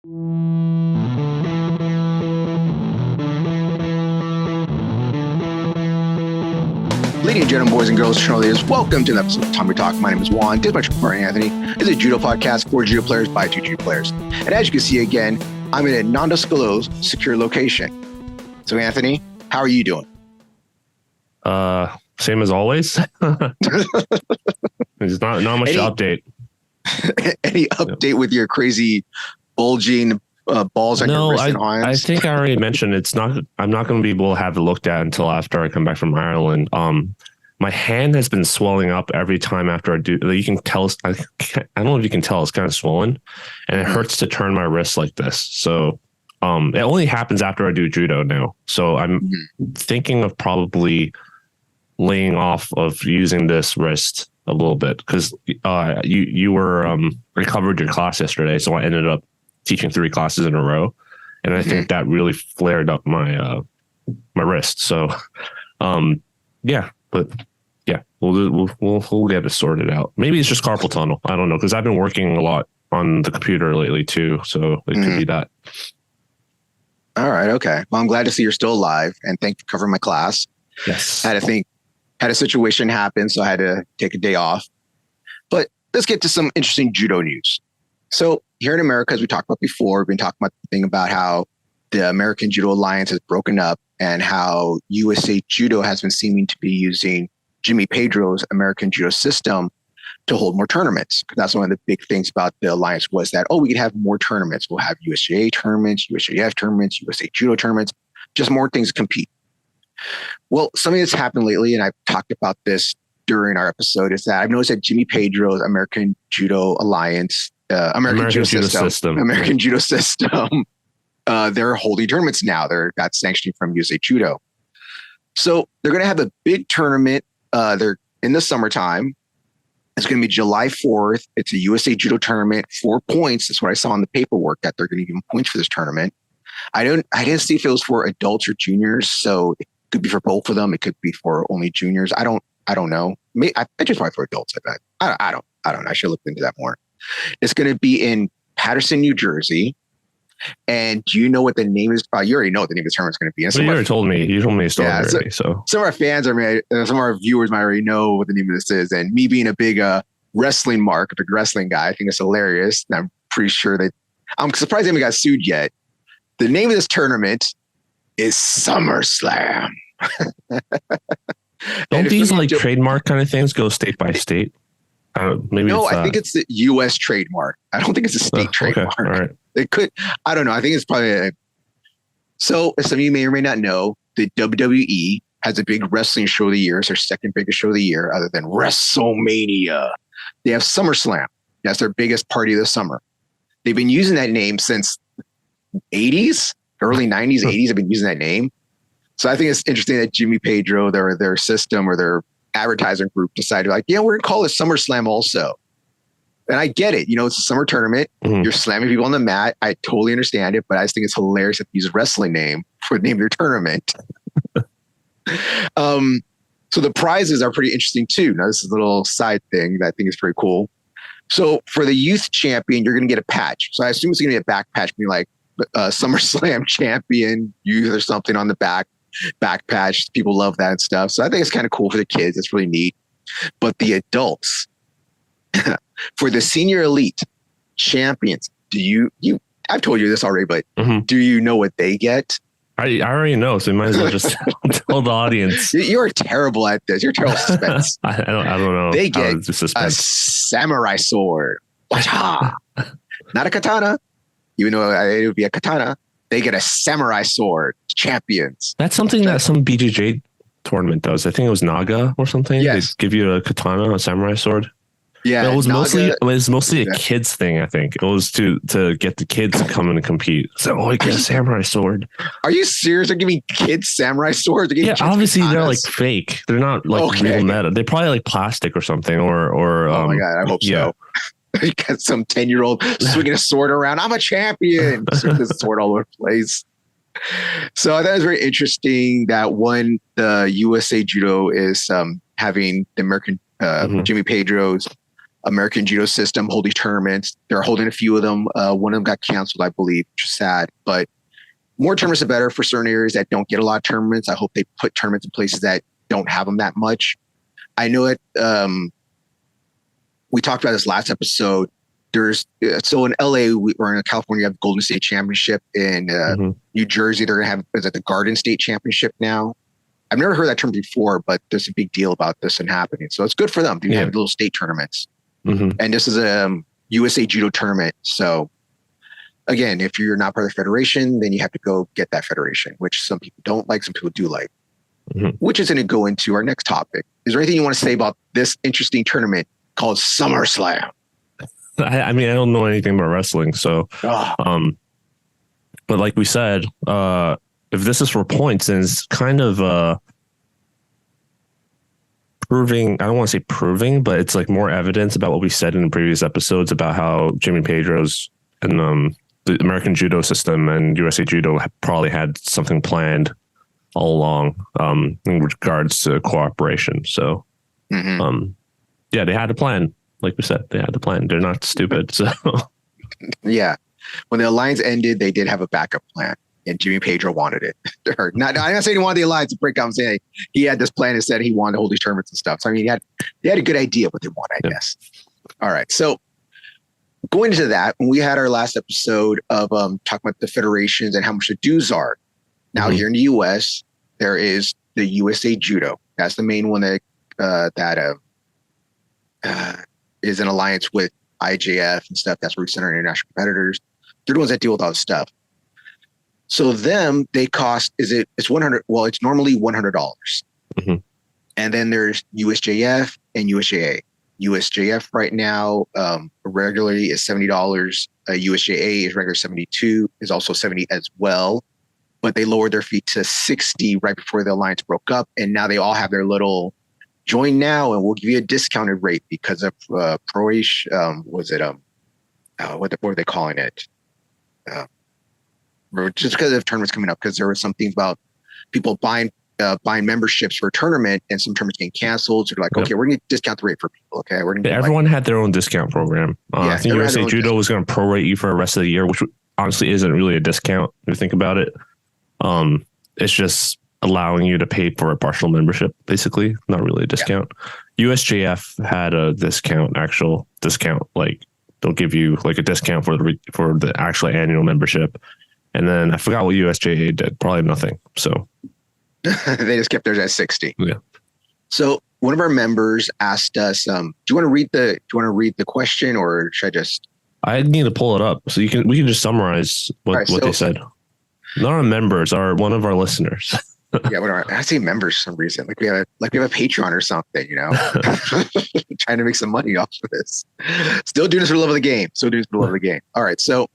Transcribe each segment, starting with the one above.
Ladies and gentlemen, boys and girls, cheerleaders, welcome to the episode of Tatami Talk. My name is Juan. This is my partner, Anthony. This is a Judo podcast for Judo players by two Judo players. And as you can see again, I'm in a non-disclosed secure location. So Anthony, how are you doing? Same as always. There's not much to update. Any update with your crazy bulging balls on your wrist and arms? I think I already mentioned I'm not going to be able to have it looked at until after I come back from Ireland. My hand has been swelling up every time after I do. You can tell. I don't know if you can tell. It's kind of swollen, and it hurts to turn my wrist like this. So it only happens after I do judo now. So I'm thinking of probably laying off of using this wrist a little bit because you were recovered your class yesterday, so I ended up teaching 3 classes in a row, and I think that really flared up my my wrist. So we'll get it sorted out. Maybe it's just carpal tunnel. I don't know, because I've been working a lot on the computer lately too, so it could be that. All right, okay. Well, I'm glad to see you're still alive, and thank you for covering my class. Yes, had a situation happen, so I had to take a day off. But let's get to some interesting judo news. So here in America, as we talked about before, we've been talking about the thing about how the American Judo Alliance has broken up and how USA Judo has been seeming to be using Jimmy Pedro's American Judo system to hold more tournaments. That's one of the big things about the alliance was that, we could have more tournaments. We'll have USJA tournaments, USJF tournaments, USA Judo tournaments, just more things to compete. Well, something that's happened lately, and I've talked about this during our episode, is that I've noticed that Jimmy Pedro's American Judo Alliance, American Judo System, they're holding tournaments now. They're got sanctioning from USA Judo. So they're going to have a big tournament. They're in the summertime. It's going to be July 4th. It's a USA Judo tournament, 4 points. That's what I saw in the paperwork, that they're going to give them points for this tournament. I didn't see if it was for adults or juniors. So it could be for both of them. It could be for only juniors. I don't know. I just want for adults. I bet. I don't know. I should look into that more. It's going to be in Paterson, New Jersey. And do you know what the name is? You already know what the name of the tournament is going to be. You already told me. You told me a story already. So some of our fans, some of our viewers might already know what the name of this is. And me being a big wrestling guy, I think it's hilarious. And I'm pretty sure I'm surprised they haven't got sued yet. The name of this tournament is SummerSlam. Don't these trademark kind of things go state by state? Maybe no, I think it's the U.S. trademark. I don't think it's a state trademark. Okay. All right. It could. I don't know. I think it's probably. So, as some of you may or may not know, the WWE has a big wrestling show of the year. It's their second biggest show of the year, other than WrestleMania. They have SummerSlam. That's their biggest party of the summer. They've been using that name since 80s, early 90s, 80s. Have been using that name. So I think it's interesting that Jimmy Pedro, their system or their advertising group decided we're going to call it SummerSlam also. And I get it. It's a summer tournament. You're slamming people on the mat. I totally understand it, but I just think it's hilarious that they use a wrestling name for the name of their tournament. So the prizes are pretty interesting too. Now, this is a little side thing that I think is pretty cool. So for the youth champion, you're going to get a patch. So I assume it's going to be a back patch, being like SummerSlam champion youth or something on the back patch. People love that and stuff. So I think it's kind of cool for the kids. It's really neat. But the adults, for the senior elite champions, I've told you this already, but do you know what they get? I already know, so you might as well just tell the audience. You're terrible at this. You're terrible at suspense. I don't know. They get a samurai sword. Not a katana, even though it would be a katana. They get a samurai sword. Champions. That's something that some BJJ tournament does. I think it was Naga or something. Yes. They give you a katana, a samurai sword. Yeah, it was mostly a kids thing. I think it was to get the kids to come in and compete. So, I get a samurai sword. Are you serious? They're giving kids samurai swords? Yeah, obviously katanas. They're like fake. They're not like real metal. They're probably like plastic or something. Or oh my god, I hope so. You got some 10-year-old swinging a sword around. I'm a champion. Swinging the sword all over the place. So I thought it was very interesting that the USA Judo is having the American Jimmy Pedro's American judo system holding tournaments. They're holding a few of them. One of them got canceled, I believe, which is sad. But more tournaments are better for certain areas that don't get a lot of tournaments. I hope they put tournaments in places that don't have them that much. I know it. We talked about this last episode. So in LA or in California, you have the Golden State Championship. In New Jersey, they're going to have, is it the Garden State Championship now? I've never heard that term before, but there's a big deal about this and happening. So it's good for them. They have little state tournaments. And this is a USA Judo tournament. So again, if you're not part of the federation, then you have to go get that federation, which some people don't like, some people do like, which is going to go into our next topic. Is there anything you want to say about this interesting tournament called SummerSlam? I mean, I don't know anything about wrestling, so, but like we said, if this is for points, then it's kind of proving, I don't want to say proving, but it's like more evidence about what we said in the previous episodes about how Jimmy Pedro's and the American judo system and USA Judo probably had something planned all along in regards to cooperation. So, yeah, they had a plan. Like we said, they had a plan. They're not stupid. So, yeah, when the alliance ended, they did have a backup plan, and Jimmy Pedro wanted it. I'm not saying he wanted the alliance to break out. I'm saying he had this plan and said he wanted to hold these tournaments and stuff. So I mean, they had a good idea of what they wanted, I guess. All right, so going into that, when we had our last episode of talking about the federations and how much the dues are. Now here in the U.S., there is the USA Judo. That's the main one that is an alliance with IJF and stuff. That's where we send our international competitors. They're the ones that deal with all this stuff. So they cost, it's 100. Well, it's normally $100. And then there's USJF and USJA. USJF right now regularly is $70. USJA is regular $72, is also $70 as well. But they lowered their fee to $60 right before the alliance broke up. And now they all have their little join now and we'll give you a discounted rate because of pro-ish. What were they calling it? Just because of tournaments coming up, because there were some things about people buying memberships for a tournament and some tournaments getting canceled. So they're like, okay, we're going to discount the rate for people. Okay, we're going to. Everyone had their own discount program. I think USA Judo was going to prorate you for the rest of the year, which honestly isn't really a discount if you think about it. It's just allowing you to pay for a partial membership, basically, not really a discount. USJF had a actual discount, like they'll give you like a discount for the actual annual membership. And then I forgot what USJA did, probably nothing. So they just kept theirs at 60. Yeah. So one of our members asked us, do you want to read the question, or should I just? I need to pull it up so we can just summarize what they said. Not our members, one of our listeners. Yeah, whatever. I say members for some reason. Like we have a Patreon or something, trying to make some money off of this. Still doing this for the love of the game. All right. So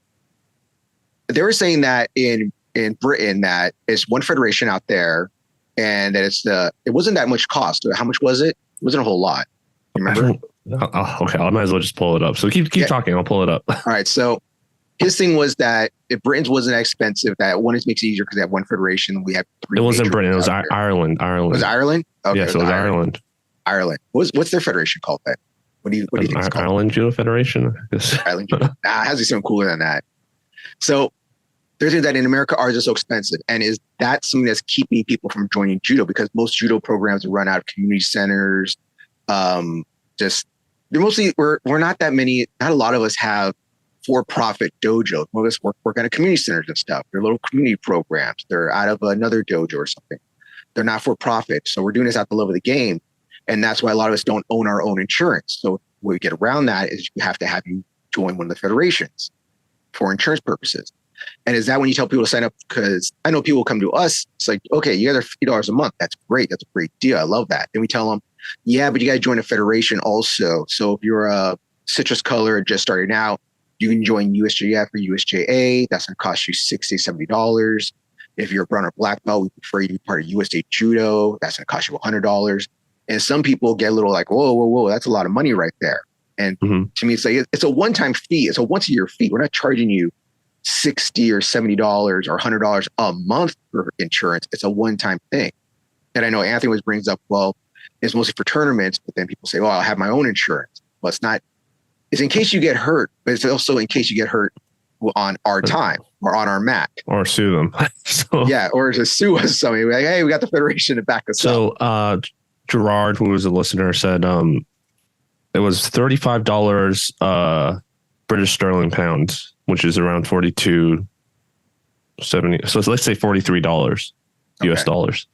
they were saying that in Britain that it's one federation out there, and that it wasn't that much cost. How much was it? It wasn't a whole lot. You remember? Okay, I might as well just pull it up. So keep talking. I'll pull it up. All right. So his thing was that if Britain's wasn't that expensive, that one, it makes it easier because they have one federation. We have three. It wasn't Britain. It was Ireland. Was it Ireland? Okay, yes, it was Ireland. Ireland. What's their federation called then? What do you think it's called? Ireland Judo Federation. Ireland Judo. It has to be something cooler than that. So they're saying that in America, ours is so expensive. And is that something that's keeping people from joining judo? Because most judo programs run out of community centers. They're mostly, we're not that many. Not a lot of us have for-profit dojos. Most of us work out of community centers and stuff. They're little community programs. They're out of another dojo or something. They're not for-profit. So we're doing this at the love of the game. And that's why a lot of us don't own our own insurance. So what we get around that is we have to have you join one of the federations for insurance purposes. And is that when you tell people to sign up? Because I know people come to us. It's like, okay, you got $50 a month. That's great. That's a great deal. I love that. Then we tell them, yeah, but you got to join a federation also. So if you're a citrus color just starting out, you can join USJF or USJA. That's going to cost you $60, $70. If you're a brown or black belt, we prefer you to be part of USA Judo. That's going to cost you $100. And some people get a little like, whoa, that's a lot of money right there. And to me, it's like, it's a one-time fee. It's a once-a-year fee. We're not charging you $60 or $70 or $100 a month for insurance. It's a one-time thing. And I know Anthony always brings up, well, it's mostly for tournaments, but then people say, oh, I'll have my own insurance. Well, it's not is in case you get hurt, but it's also in case you get hurt on our time or on our mat. Or sue them. Yeah, or to sue us. Somebody like, hey, we got the Federation to back us up. So Gerard, who was a listener, said it was $35 British sterling pounds, which is around $42.70. So let's say $43 US dollars.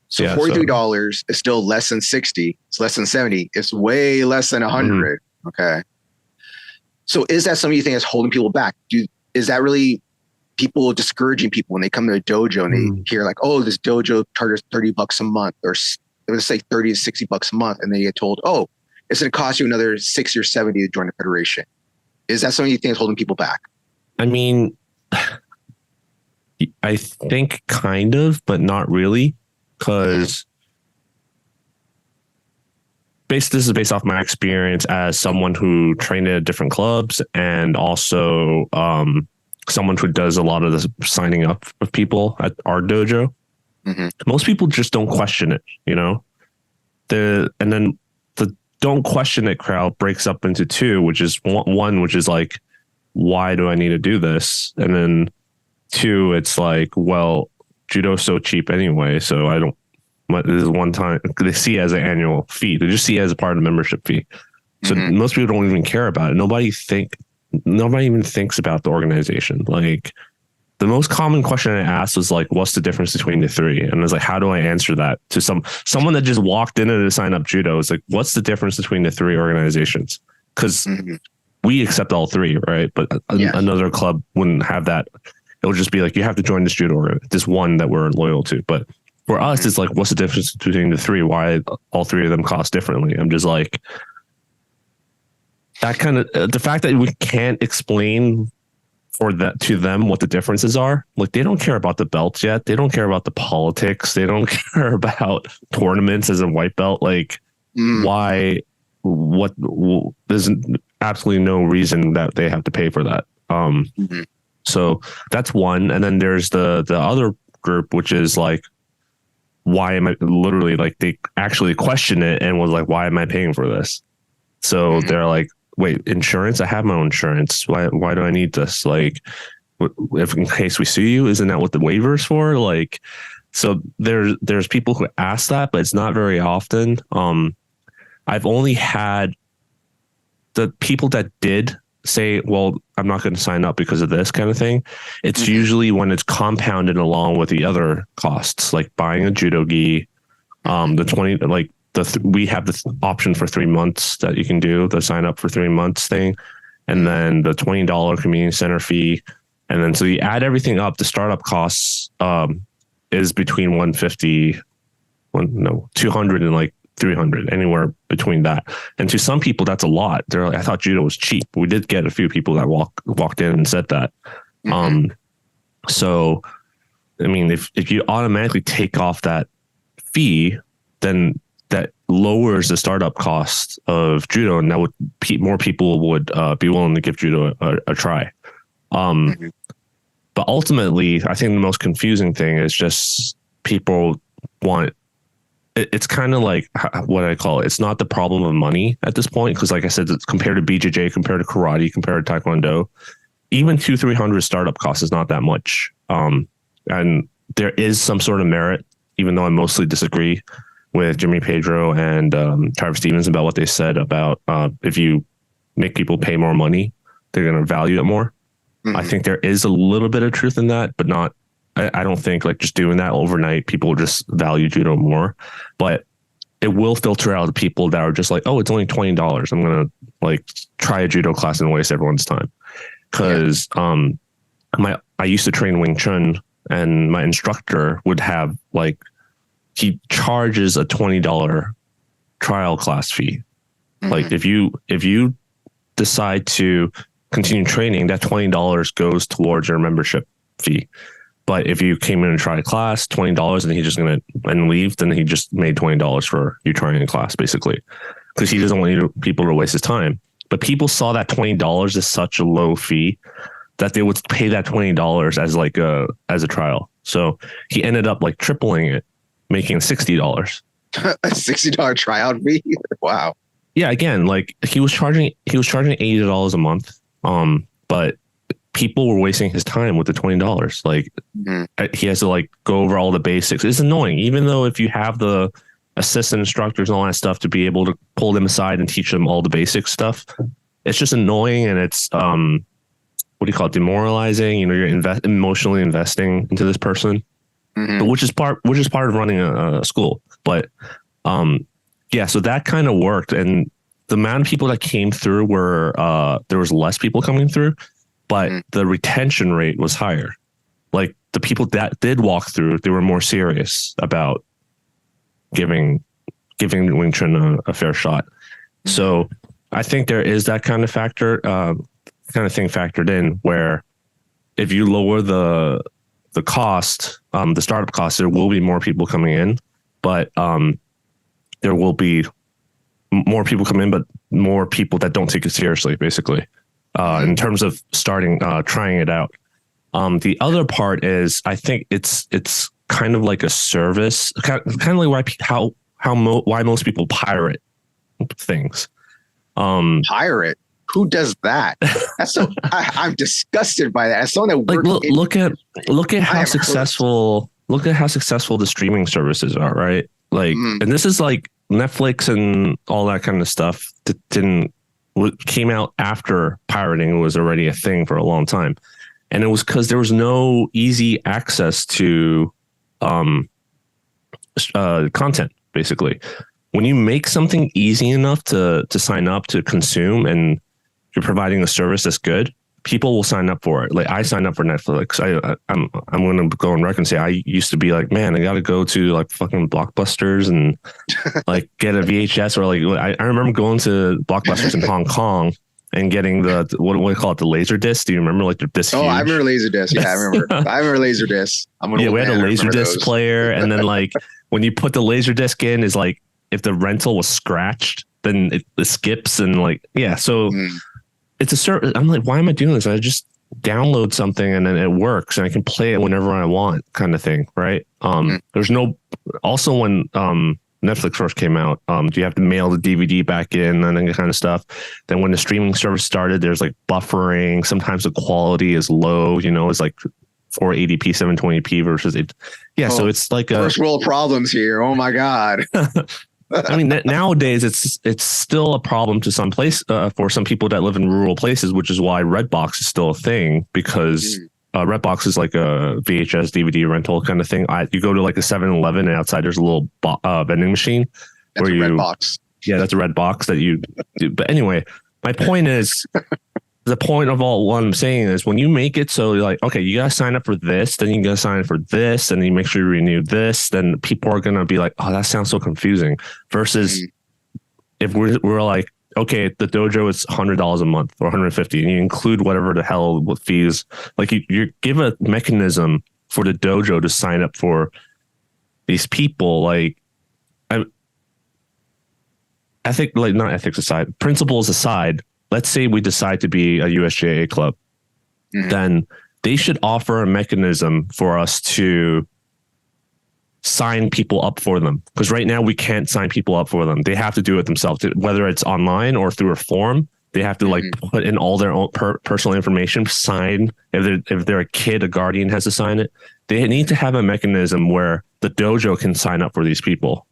So yeah, $43 is still less than 60. It's less than 70. It's way less than 100. Mm-hmm. Okay. So is that something you think is holding people back? Is that really people discouraging people when they come to a dojo and they hear like, oh, this dojo charges $30 a month, or let's say 30 to 60 bucks a month, and they get told, oh, it's going to cost you another 60 or 70 to join the Federation. Is that something you think is holding people back? I mean, I think kind of, but not really, because this is based off my experience as someone who trained at different clubs, and also someone who does a lot of the signing up of people at our dojo. Mm-hmm. Most people just don't question it, you know. And then the don't question it crowd breaks up into two, which is one, which is like, why do I need to do this? And then two, it's like, well, judo's so cheap anyway, so I don't. This is one time they see it as an annual fee. They just see it as a part of the membership fee. So most people don't even care about it. Nobody even thinks about the organization. Like, the most common question I asked was like, what's the difference between the three? And I was like, how do I answer that to someone that just walked in to sign up judo? It's like, what's the difference between the three organizations? Because we accept all three, right? But another club wouldn't have that. It would just be like, you have to join this judo, this one that we're loyal to. But for us, it's like, what's the difference between the three? Why all three of them cost differently? I'm just like, that kind of the fact that we can't explain to them what the differences are. Like, they don't care about the belts yet. They don't care about the politics. They don't care about tournaments as a white belt. Like, why? What? There's absolutely no reason that they have to pay for that. So that's one. And then there's the other group, which is like, why am I literally like, they actually question it and was like, why am I paying for this? So they're like, wait, insurance? I have my own insurance. Why do I need this? Like, if in case we sue you, isn't that what the waiver's for? Like, so there's people who ask that, but it's not very often. I've only had the people that did say, well, I'm not going to sign up because of this kind of thing. It's usually when it's compounded along with the other costs, like buying a judo gi, the 20, like we have the option for 3 months that you can do the sign up for 3 months thing. And then the $20 community center fee. And then, so you add everything up, the startup costs, is between 200 and like 300, anywhere between that. And to some people, that's a lot. They're like, I thought judo was cheap. We did get a few people that walked in and said that. So, I mean, if you automatically take off that fee, then that lowers the startup cost of judo, and that would more people would be willing to give judo a try. But ultimately, I think the most confusing thing is just people want. It's kind of like what I call it. It's not the problem of money at this point, because like I said, it's compared to BJJ, compared to karate, compared to taekwondo, even 200-300 startup cost is not that much. And there is some sort of merit, even though I mostly disagree with Jimmy Pedro and Travis Stevens about what they said about if you make people pay more money, they're going to value it more. I think there is a little bit of truth in that, but not. I don't think like just doing that overnight, people will just value judo more, but it will filter out the people that are just like, oh, it's only $20. I'm going to like try a judo class and waste everyone's time. Cause I used to train Wing Chun, and my instructor would have like, he charges a $20 trial class fee. Like if you decide to continue training, that $20 goes towards your membership fee. But if you came in and tried a class, $20, and he's just going to leave, then he just made $20 for you trying a class, basically, because he doesn't want people to waste his time. But people saw that $20 as such a low fee that they would pay that $20 as like as a trial. So he ended up like tripling it, making $60. A $60 tryout fee? Wow. yeah, again, like he was charging $80 a month. But people were wasting his time with the $20. Like he has to like go over all the basics. It's annoying, even though if you have the assistant instructors and all that stuff to be able to pull them aside and teach them all the basic stuff. It's just annoying, and it's what do you call it? Demoralizing. You know, you're emotionally investing into this person, but which is part of running a school. But yeah, so that kind of worked, and the amount of people that came through were there was less people coming through, but the retention rate was higher. Like the people that did walk through, they were more serious about giving Wing Chun a fair shot. So I think there is that kind of factor, kind of thing factored in, where if you lower the cost, the startup cost, there will be more people coming in, but there will be more people come in, but more people that don't take it seriously, basically, in terms of starting, trying it out. The other part is, I think it's kind of like a service, kind of like why most people pirate things. Pirate? Who does that? That's so. I'm disgusted by that. As someone that like look at how successful the streaming services are, right? Like, and this is like Netflix and all that kind of stuff that came out after pirating was already a thing for a long time, and it was because there was no easy access to content. Basically, when you make something easy enough to sign up to consume, and you're providing a service that's good, people will sign up for it. Like I signed up for Netflix. I'm going to go on record and say I used to be like, man, I got to go to like fucking Blockbusters and like get a VHS, or like I remember going to Blockbusters in Hong Kong and getting the what do you call it, the laser disc? Do you remember like the disc? Oh, I remember laser disc. Yeah, I remember. I remember laser disc. We had a laser disc player, and then like when you put the laser disc in, is like if the rental was scratched, then it skips, and like so. It's a service. I'm like, why am I doing this? I just download something and then it works and I can play it whenever I want, kind of thing, right? There's no. Also, when Netflix first came out, you have to mail the DVD back in and that kind of stuff. Then when the streaming service started, there's like buffering. Sometimes the quality is low. You know, it's like 480p, 720p versus it. Yeah, so it's like first world problems here. Oh my god. I mean, nowadays it's still a problem to some place for some people that live in rural places, which is why Redbox is still a thing, because Redbox is like a VHS DVD rental kind of thing. You go to like a 7-Eleven and outside there's a little vending machine. That's a Redbox. Yeah, that's a Redbox that you do. But anyway, my point is, the point of all what I'm saying is, when you make it so you're like, okay, you got to sign up for this, then you got to sign up for this, and you make sure you renew this, then people are going to be like, oh, that sounds so confusing. Versus if we're like, okay, the dojo is $100 a month or $150, and you include whatever the hell with fees, like you give a mechanism for the dojo to sign up for these people. Like, I think, like, not ethics aside, principles aside, let's say we decide to be a USJA club, then they should offer a mechanism for us to sign people up for them. Because right now we can't sign people up for them. They have to do it themselves, whether it's online or through a form. They have to like put in all their own personal information, sign. If they're a kid, a guardian has to sign it. They need to have a mechanism where the dojo can sign up for these people.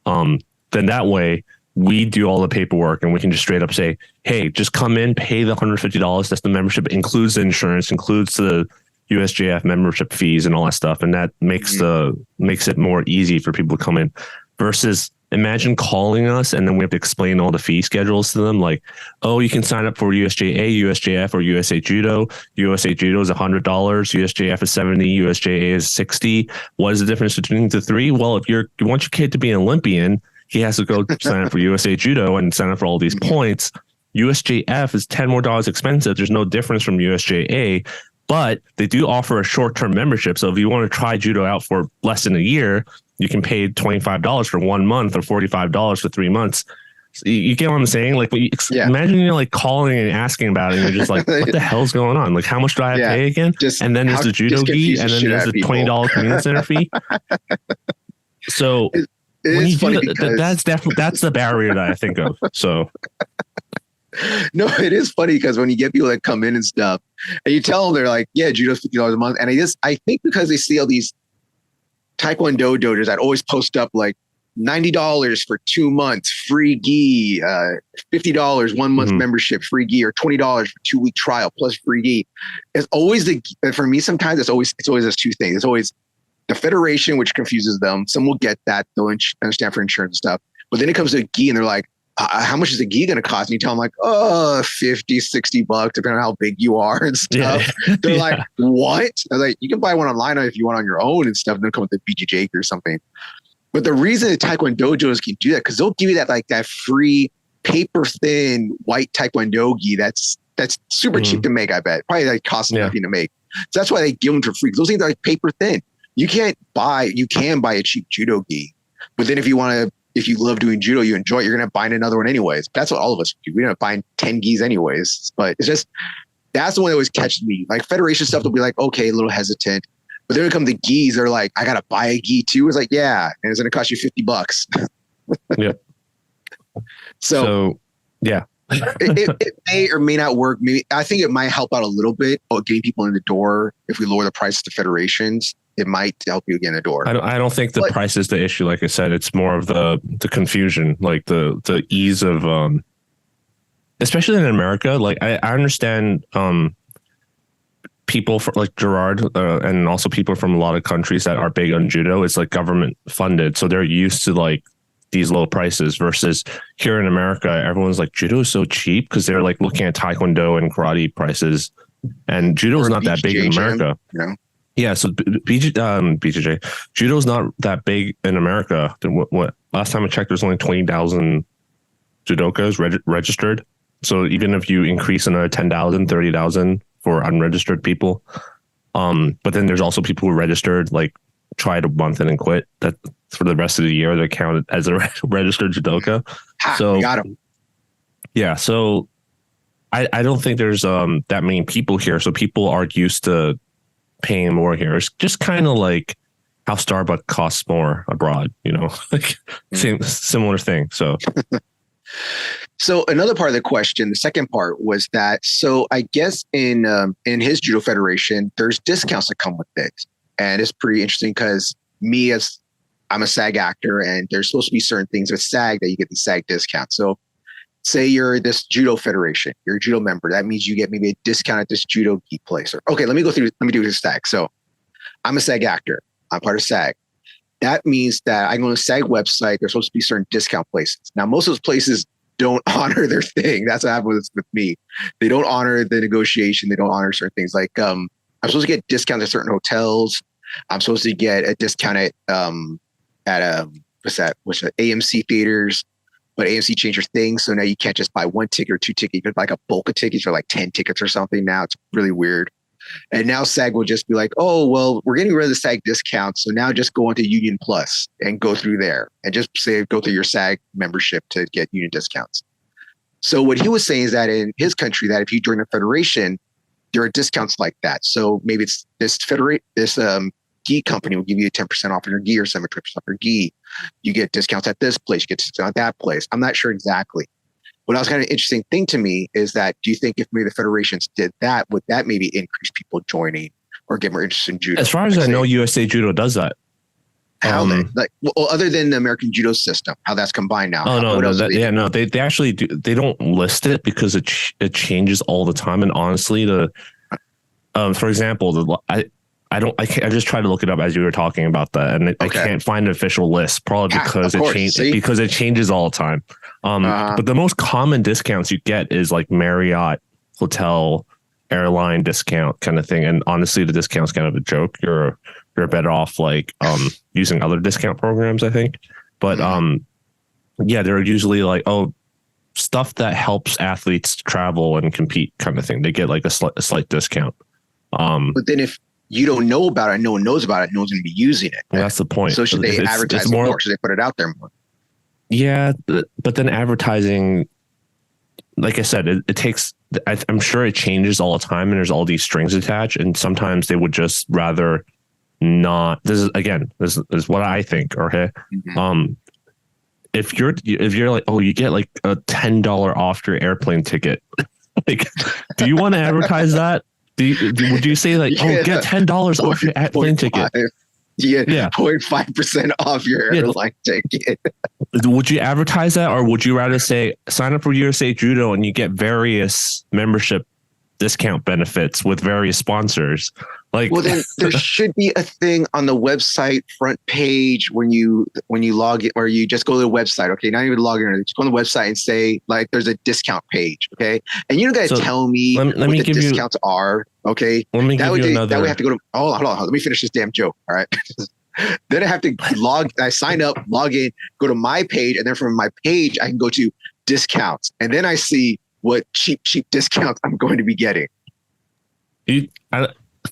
Then that way, we do all the paperwork and we can just straight up say, hey, just come in, pay the $150. That's the membership. It includes the insurance, includes the USJF membership fees and all that stuff. And that makes it more easy for people to come in, versus imagine calling us and then we have to explain all the fee schedules to them. Like, oh, you can sign up for USJA, USJF, or USA Judo. USA Judo is $100. USJF is $70. USJA is $60. What is the difference between the three? Well, if you want your kid to be an Olympian, he has to go sign up for USA Judo and sign up for all these points. USJF is $10 more expensive. There's no difference from USJA, but they do offer a short-term membership. So if you want to try judo out for less than a year, you can pay $25 for 1 month or $45 for 3 months. So you get what I'm saying? Like, imagine you're like calling and asking about it, and you're just like, what the hell's going on? Like, how much do I have to pay again? And then there's the judo gi, and then there's the $20 community center fee. So when you It's funny do that, because that's definitely that's the barrier that I think of. So no, it is funny because when you get people that come in and stuff, and you tell them they're like, yeah, judo's $50 a month, and I think because they see all these Taekwondo dojos that always post up like $90 for 2 months, free gi, $50 1 month membership, free gi, or $20 for 2-week trial plus free gi. It's always for me, sometimes it's always those two things. It's always the federation, which confuses them. Some will get that. They'll understand for insurance and stuff. But then it comes to gi and they're like, how much is the gi going to cost? And you tell them like, oh, $50, $60, depending on how big you are and stuff. Yeah. They're like, what? I was like, you can buy one online if you want on your own and stuff. And then come with the BJJ or something. But the reason the Taekwondo dojos can do that, because they'll give you that free paper thin white Taekwondo gi that's super cheap to make, I bet. Probably like costs nothing to make. So that's why they give them for free. Those things are like paper thin. You can buy a cheap judo gi. But then if you love doing judo, you enjoy it, you're going to find another one anyways. That's what all of us do. We don't find 10 gis anyways. But it's just, that's the one that always catches me. Like federation stuff, they'll be like, okay, a little hesitant. But then when it comes to gis, they're like, I got to buy a gi too. It's like, yeah. And it's going to cost you $50. Yeah. So yeah. it may or may not work. Maybe I think it might help out a little bit getting people in the door. If we lower the price to federations, it might help you get in the door. I don't think the price is the issue. Like I said, it's more of the confusion, like the ease of, especially in America. Like I understand people like Gerard and also people from a lot of countries that are big on judo. It's like government funded, so they're used to like these low prices. Versus here in America, everyone's like, judo is so cheap because they're like looking at Taekwondo and karate prices, and judo is not that big in America. Yeah, so BJJ, judo's not that big in America. What last time I checked, there's only 20,000 judokas registered. So even if you increase another 10,000, 30,000 for unregistered people, but then there's also people who registered, like tried a month and then quit. That for the rest of the year, they're counted as a registered judoka. So got him. Yeah, so I don't think there's that many people here. So people are used to paying more here. It's just kind of like how Starbucks costs more abroad, like similar thing. So so another part of the question, the second part was that, so I guess in his judo federation, there's discounts that come with it. And it's pretty interesting because I'm a SAG actor, and there's supposed to be certain things with SAG that you get the SAG discount. So say you're this judo federation, you're a judo member. That means you get maybe a discount at this judo gi place. Okay, let me do this SAG. So I'm a SAG actor. I'm part of SAG. That means that I go on the SAG website. There's supposed to be certain discount places. Now, most of those places don't honor their thing. That's what happened with me. They don't honor the negotiation. They don't honor certain things. Like I'm supposed to get discounts at certain hotels. I'm supposed to get a discount at AMC theaters. But AMC changed their thing, so now you can't just buy one ticket or 2 tickets. You could buy like a bulk of tickets for like 10 tickets or something now. It's really weird. And now SAG will just be like, oh, well, we're getting rid of the SAG discount, so now just go onto Union Plus and go through there and just go through your SAG membership to get union discounts. So what he was saying is that in his country, that if you join a federation, there are discounts like that. So maybe it's this gi company will give you a 10% off on your gi or 7% off your gi. You get discounts at this place, you get discounts at that place. I'm not sure exactly. What else kind of interesting thing to me is that, do you think if maybe the federations did that, would that maybe increase people joining or get more interest in judo? As far as I know, USA Judo does that. How other than the American judo system, how that's combined now? They actually do. They don't list it because it changes all the time. And honestly, for example, I just tried to look it up as you were talking about that, and I can't find an official list, probably because it changes all the time. But the most common discounts you get is like Marriott, hotel, airline discount kind of thing. And honestly, the discount's kind of a joke. You're better off like using other discount programs, I think. But they're usually like, stuff that helps athletes travel and compete kind of thing. They get like a slight discount. But then if you don't know about it, no one knows about it, no one's going to be using it. Well, that's the point. So should they advertise it more? Should they put it out there more? Yeah, but then advertising, like I said, it takes, I'm sure it changes all the time and there's all these strings attached, and sometimes they would just rather not. This is what I think, okay? if you're like, oh, you get like a $10 off your airplane ticket. Like, do you want to advertise that? Would you say like, oh, get $10 off your airplane ticket? Yeah, 0.5% off your airline ticket. Would you advertise that, or would you rather say sign up for USA Judo and you get various membership discount benefits with various sponsors? Like, well, then there should be a thing on the website front page when you log in, or you just go to the website. Okay, not even log in, just go on the website and say like there's a discount page. Okay, and you don't gotta tell me what the discounts are. Okay, let me give you another. That way I have to go to. Oh, hold on. Let me finish this damn joke. All right. Then I have to I sign up, log in, go to my page, and then from my page I can go to discounts, and then I see what cheap discounts I'm going to be getting.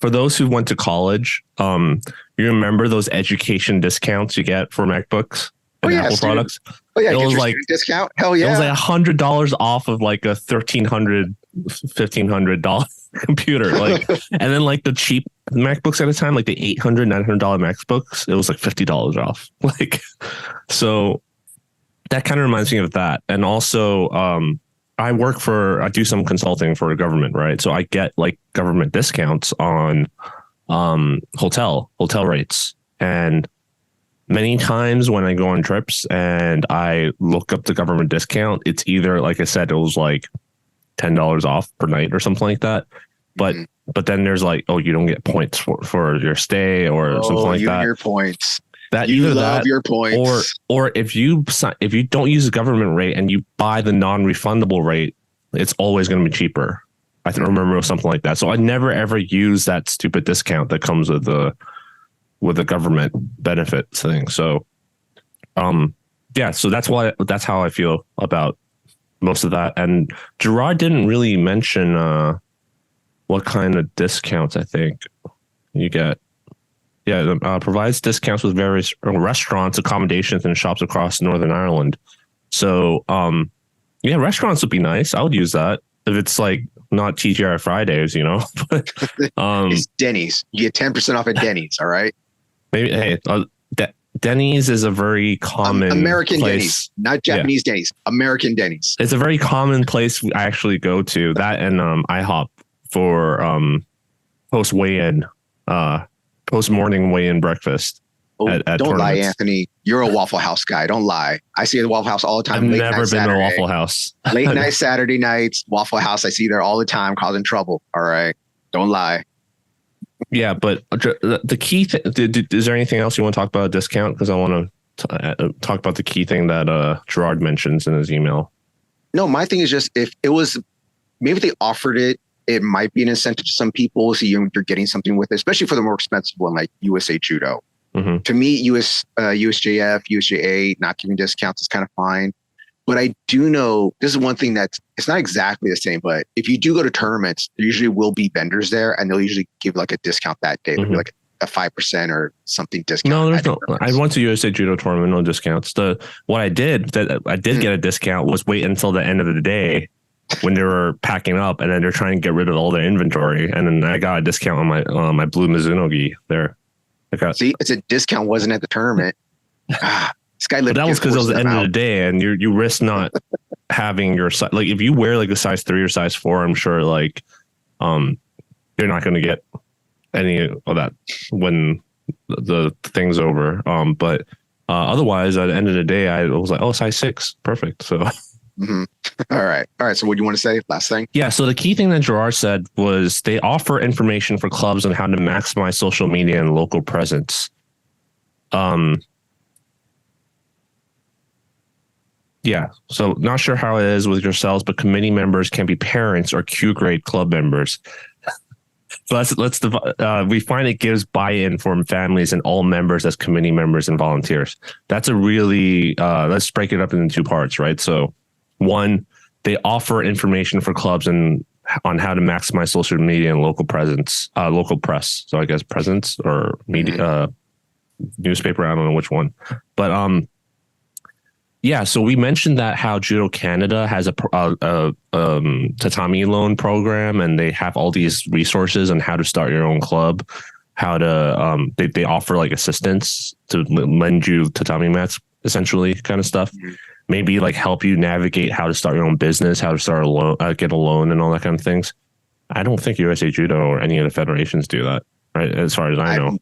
For those who went to college, you remember those education discounts you get for MacBooks and Apple products? Oh yeah, it was like discount. Hell yeah, it was like $100 off of like a $1,300, $1,500 computer. Like, and then like the cheap MacBooks at the time, like the $800, $900 MacBooks, it was like $50 off. Like, so that kind of reminds me of that. And also, I do some consulting for the government, right? So I get like government discounts on hotel rates. And many times when I go on trips and I look up the government discount, it's either, like I said, it was like $10 off per night or something like that. But then there's like, oh, you don't get points for your stay or something like that. Your points. That you either love that your points, or if you don't use the government rate and you buy the non-refundable rate, it's always going to be cheaper. I remember it was something like that. So I never ever use that stupid discount that comes with the government benefit thing. So, yeah. So that's how I feel about most of that. And Gerard didn't really mention what kind of discounts I think you get. Yeah, provides discounts with various restaurants, accommodations, and shops across Northern Ireland. So, yeah, restaurants would be nice. I would use that if it's like not TGI Fridays, you know. But, it's Denny's. You get 10% off at Denny's. All right. Maybe. Hey, Denny's is a very common American place. Denny's, not Japanese Denny's. American Denny's. It's a very common place I actually go to. That and IHOP for post weigh-in. Post-morning weigh-in breakfast. At don't lie, Anthony. You're a Waffle House guy. Don't lie. I see the Waffle House all the time. I've never been to a Waffle House. Late night Saturday nights, Waffle House. I see there all the time, causing trouble. All right, don't lie. Yeah, but the key thing. Is there anything else you want to talk about a discount? Because I want to talk about the key thing that Gerard mentions in his email. No, my thing is just if it was, maybe they offered it. It might be an incentive to some people, so you're getting something with it, especially for the more expensive one like USA Judo. Mm-hmm. To me, USJF, USJA not giving discounts is kind of fine. But I do know this is one thing it's not exactly the same. But if you do go to tournaments, there usually will be vendors there, and they'll usually give like a discount that day. There'll be like a 5% or something discount. No, there's no. I went to USA Judo tournament, no discounts. What I did get a discount was wait until the end of the day, when they were packing up, and then they're trying to get rid of all their inventory, and then I got a discount on my blue Mizuno gi there. See, it's a discount. Wasn't at the tournament. This guy lived. But that was because it was the end of the day, and you risk not having your size. Like if you wear like a size 3 or size 4, I'm sure like you're not going to get any of that when the thing's over. But otherwise, at the end of the day, I was like, oh, size 6, perfect. So. Mm-hmm. All right. So what do you want to say? Last thing? Yeah. So the key thing that Gerard said was they offer information for clubs on how to maximize social media and local presence. Yeah. So not sure how it is with yourselves, but committee members can be parents or Q grade club members. So we find it gives buy-in from families and all members as committee members and volunteers. That's a really, let's break it up into 2 parts, right? So one, they offer information for clubs and on how to maximize social media and local presence, local press. So I guess presence or media, newspaper. I don't know which one, but yeah. So we mentioned that how Judo Canada has a Tatami loan program, and they have all these resources on how to start your own club, how to they offer like assistance to lend you tatami mats. essentially, kind of stuff. Maybe like help you navigate how to start your own business, how to start a loan, get a loan, and all that kind of things. I don't think USA Judo or any of the federations do that, right? As far as I know.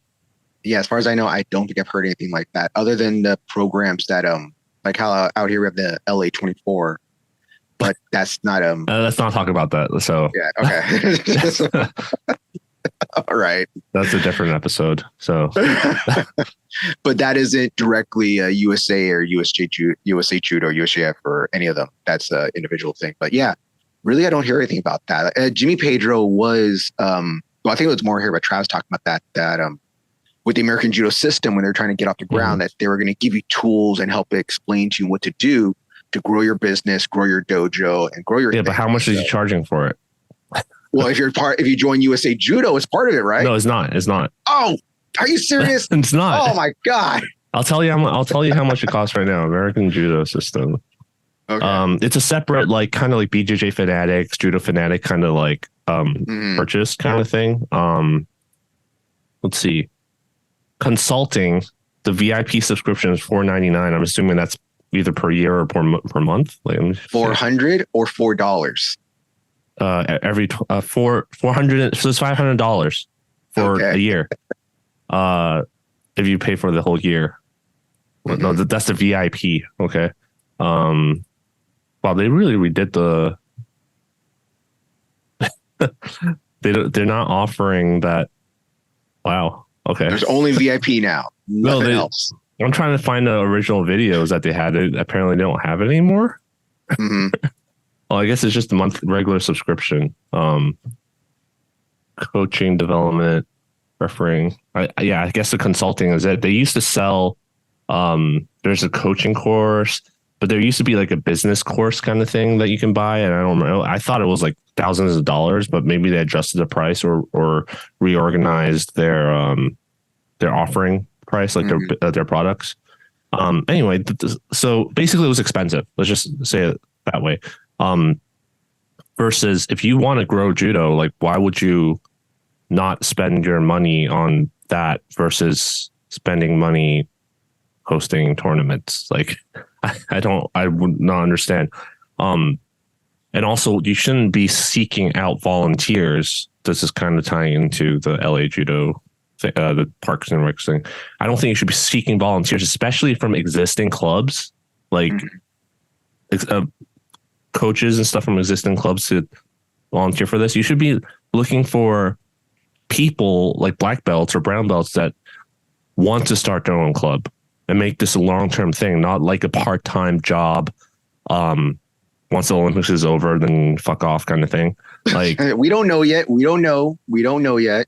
Yeah, as far as I know, I don't think I've heard anything like that, other than the programs that like how out here we have the LA 24, but that's not let's not talk about that. So yeah, okay. All right, that's a different episode. So, but that isn't directly a USA or USA Judo, USJF, or any of them. That's an individual thing. But yeah, really, I don't hear anything about that. Jimmy Pedro was, well, I think it was more here, but Travis talking about that with the American Judo system, when they're trying to get off the ground, that they were going to give you tools and help explain to you what to do to grow your business, grow your dojo, and grow your. Yeah, but how much is he charging for it? Well, if you join USA Judo, it's part of it, right? No, it's not. It's not. Oh, are you serious? It's not. Oh my God. I'll tell you how much it costs right now. American Judo system. Okay. It's a separate, like, kind of like BJJ Fanatics, Judo Fanatic kind of like purchase kind of thing. Let's see. Consulting, the VIP subscription is $4.99. I'm assuming that's either per year or per month. Like, $400 or $4. Every 400, so it's $500 for a year. If you pay for the whole year. No, that's the VIP. Okay. Wow, they really redid they're not offering that. Wow. Okay. There's only VIP now. Nothing else. I'm trying to find the original videos that they had. Apparently they don't have it anymore. Well, I guess it's just a regular subscription. Coaching, development, refereeing. I guess the consulting is it. They used to sell, there's a coaching course, but there used to be like a business course kind of thing that you can buy. And I don't know. I thought it was like thousands of dollars, but maybe they adjusted the price or reorganized their offering price, like their products. Anyway, so basically it was expensive. Let's just say it that way. Versus if you want to grow judo, like, why would you not spend your money on that versus spending money hosting tournaments? Like, I would not understand. And also you shouldn't be seeking out volunteers. This is kind of tying into the LA Judo, the Parks and Rec thing. I don't think you should be seeking volunteers, especially from existing clubs, like coaches and stuff from existing clubs to volunteer for this. You should be looking for people like black belts or brown belts that want to start their own club and make this a long-term thing, not like a part-time job. Once the Olympics is over, then fuck off kind of thing. Like, we don't know yet. We don't know yet.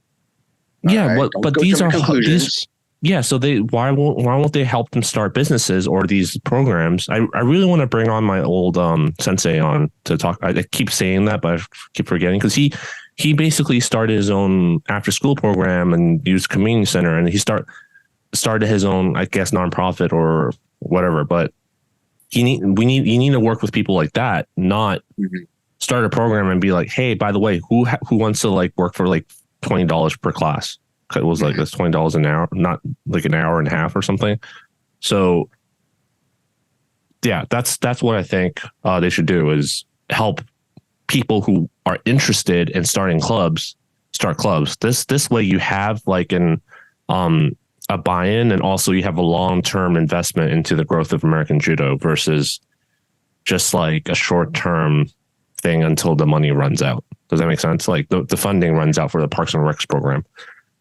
Yeah, right, but these are conclusions. Yeah, so why won't they help them start businesses or these programs? I really want to bring on my old sensei on to talk. I keep saying that, but I keep forgetting, because he basically started his own after school program and used community center, and he started his own, I guess, nonprofit or whatever. But you need to work with people like that, not start a program and be like, hey, by the way, who wants to like work for like $20 per class? It was like it's $20 an hour, not like an hour and a half or something. So yeah, that's what I think they should do, is help people who are interested in starting clubs start clubs. This way you have like a buy-in, and also you have a long-term investment into the growth of American Judo versus just like a short-term thing until the money runs out. Does that make sense? Like the funding runs out for the Parks and Recs program.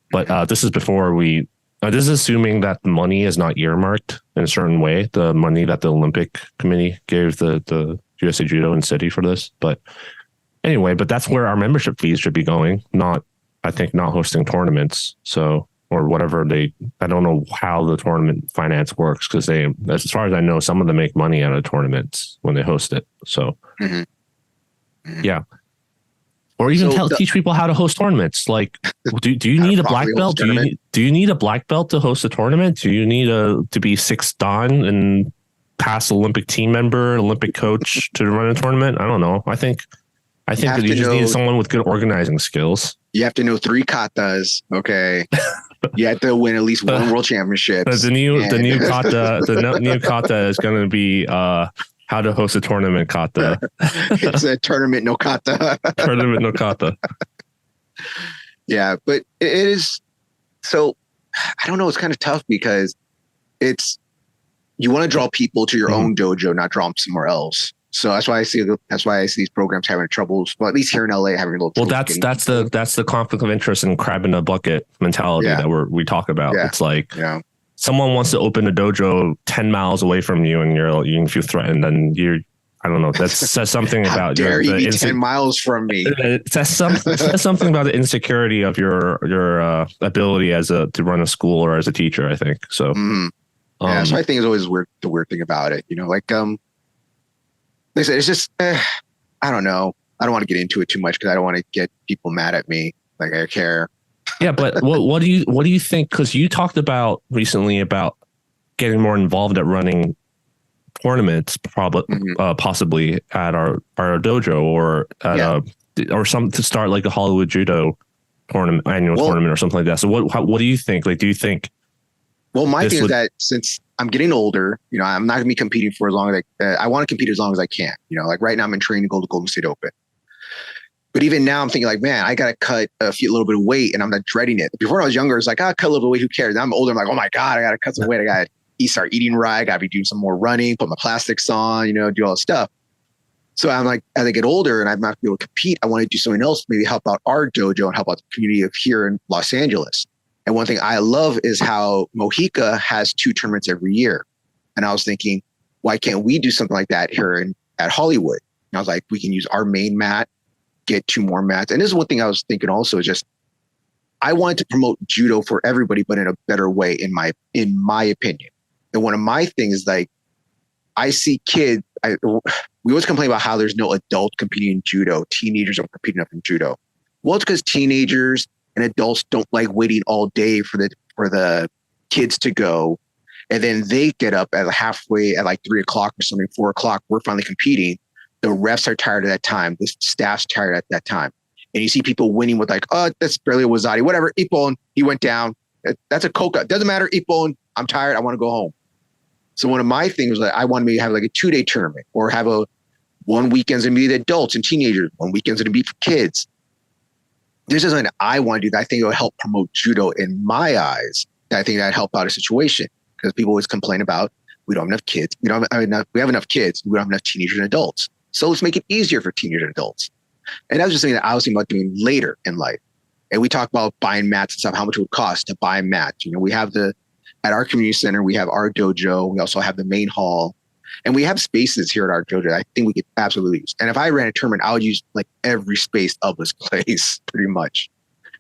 But this is before this is assuming that the money is not earmarked in a certain way, the money that the Olympic Committee gave the USA Judo and City for this. But anyway, that's where our membership fees should be going, not hosting tournaments. So, or whatever I don't know how the tournament finance works, because as far as I know, some of them make money out of tournaments when they host it. So, yeah. Or even teach people how to host tournaments. Like, do you need a black belt? Do you need a black belt to host a tournament? Do you need to be 6th Dan and past Olympic team member, Olympic coach to run a tournament? I don't know. I think that you just need someone with good organizing skills. You have to know 3 katas. Okay. You have to win at least one world championship. The new kata, the new kata is going to be how to host a tournament kata. It's a tournament no kata. Tournament no kata. Yeah, but it is. So I don't know. It's kind of tough because you want to draw people to your own dojo, not draw them somewhere else. So that's why I see these programs having troubles. Well, at least here in LA, having a little. Well, that's the conflict of interest and crab in a bucket mentality that we talk about. Yeah. It's like someone wants to open a dojo 10 miles away from you, and you feel threatened, and I don't know. That says something about dare you be 10 miles from me. It says something about the insecurity of your ability to run a school or as a teacher, I think. So, so I think it's always the weird thing about it, like I said, it's just, I don't know. I don't want to get into it too much because I don't want to get people mad at me. Like I care. Yeah, but what do you think? Because you talked about recently about getting more involved at running tournaments, possibly at our dojo or or some to start like a Hollywood Judo tournament, annual tournament or something like that. So what do you think? Like, do you think? Well, my thing is that since I'm getting older, I'm not going to be competing for as long as I want to compete as long as I can. Like right now I'm in training to go to Golden State Open. But even now I'm thinking like, man, I got to cut a little bit of weight and I'm not dreading it. Before I was younger, it's like, I'll cut a little bit of weight. Who cares? Now I'm older. I'm like, oh my God, I got to cut some weight. I got to start eating right. I got to be doing some more running, put my plastics on, do all this stuff. So I'm like, as I get older and I'm not be able to compete, I want to do something else, maybe help out our dojo and help out the community of here in Los Angeles. And one thing I love is how Mojica has 2 tournaments every year. And I was thinking, why can't we do something like that here at Hollywood? And I was like, we can use our main mat, get 2 more mats. And this is one thing I was thinking also is just, I wanted to promote judo for everybody, but in a better way, in my opinion. And one of my things, like, I see kids, we always complain about how there's no adult competing in judo. Teenagers don't compete enough in judo. Well, it's because teenagers and adults don't like waiting all day for the kids to go. And then they get up at halfway at like 3 o'clock or something, 4 o'clock. We're finally competing. The refs are tired at that time. The staff's tired at that time. And you see people winning with like, oh, that's barely a Wazadi, whatever. Ippon, he went down. That's a Coca. Doesn't matter. Ippon, I'm tired. I want to go home. So one of my things was that I wanted to have like a 2-day tournament or have one weekend's going to be the adults and teenagers. One weekend's going to be for kids. This is something I want to do that I think it will help promote judo in my eyes. I think that'd help out a situation because people always complain about we don't have enough kids. We have enough kids. We don't have enough teenagers and adults. So let's make it easier for teenagers and adults. And that was just something that I was thinking about doing later in life. And we talk about buying mats and stuff, how much it would cost to buy mats. We have at our community center, we have our dojo. We also have the main hall. And we have spaces here at our dojo that I think we could absolutely use. And if I ran a tournament, I would use like every space of this place pretty much.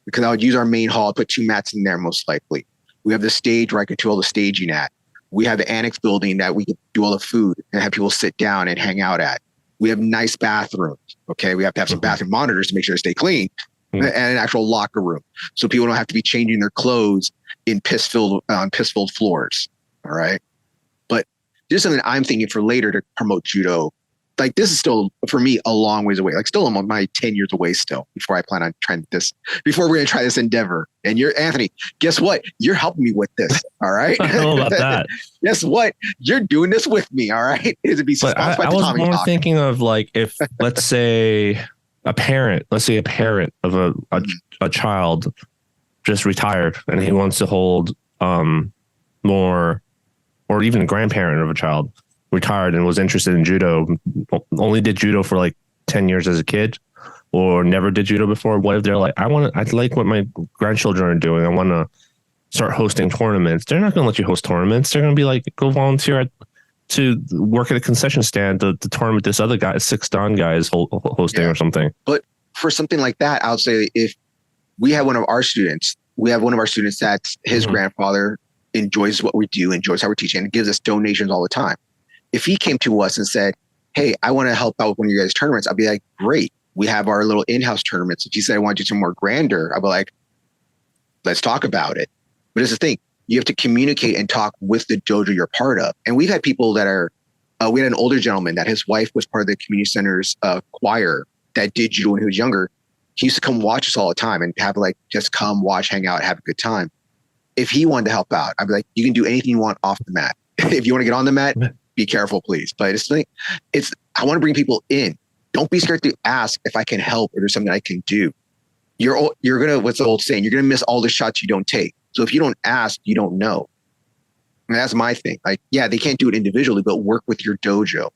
Because I would use our main hall, put 2 mats in there most likely. We have the stage where I could do all the staging at. We have the annex building that we could do all the food and have people sit down and hang out at. We have nice bathrooms. Okay. We have to have some bathroom monitors to make sure they stay clean and an actual locker room. So people don't have to be changing their clothes in piss-filled floors. All right. But this is something I'm thinking for later to promote judo. Like this is still, for me, a long ways away. Like still I'm my 10 years away still before I plan on trying this, before we're going to try this endeavor. And Anthony, guess what? You're helping me with this. All right. I don't know about that. Guess what? You're doing this with me. All right. It'd be I was more thinking of like, if let's say a parent of a child just retired and he wants to hold more, or even a grandparent of a child retired and was interested in judo, only did judo for like 10 years as a kid or never did judo before. What if they're like, I like what my grandchildren are doing. I want to start hosting tournaments. They're not going to let you host tournaments. They're going to be like, go volunteer to work at a concession stand. The tournament this other guy, 6 Dan guy is hosting or something. But for something like that, I would say if we have one of our students that his grandfather enjoys what we do, enjoys how we're teaching, and gives us donations all the time. If he came to us and said, hey, I want to help out with one of your guys' tournaments, I'd be like, great. We have our little in-house tournaments. If he said, I want to do some more grander, I'd be like, let's talk about it. But it's the thing, you have to communicate and talk with the dojo you're part of. And we've had people that are, we had an older gentleman that his wife was part of the community center's choir that did judo when he was younger. He used to come watch us all the time and have like, just come watch, hang out, have a good time. if he wanted to help out, I'd be like, you can do anything you want off the mat. If you want to get on the mat, be careful, please. But I want to bring people in. Don't be scared to ask if I can help or there's something I can do. You're gonna, what's the old saying? You're gonna miss all the shots you don't take. So if you don't ask, you don't know. And that's my thing. Like, yeah, they can't do it individually, but work with your dojo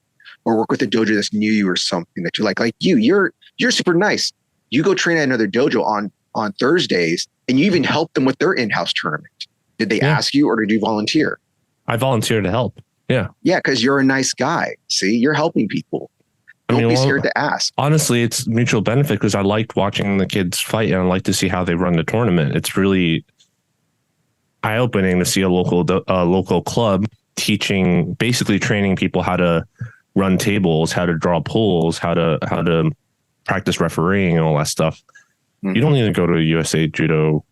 or work with a dojo that's near you or something that you like. Like you're super nice. You go train at another dojo on Thursdays and you even help them with their in-house tournament. Did they ask you or did you volunteer? I volunteered to help. Yeah. Yeah, because you're a nice guy. See, you're helping people. Don't be scared to ask. Honestly, it's mutual benefit because I liked watching the kids fight and I like to see how they run the tournament. It's really eye-opening to see a local club basically training people how to run tables, how to draw pools, how to practice refereeing and all that stuff. Mm-hmm. You don't need to go to a USA Judo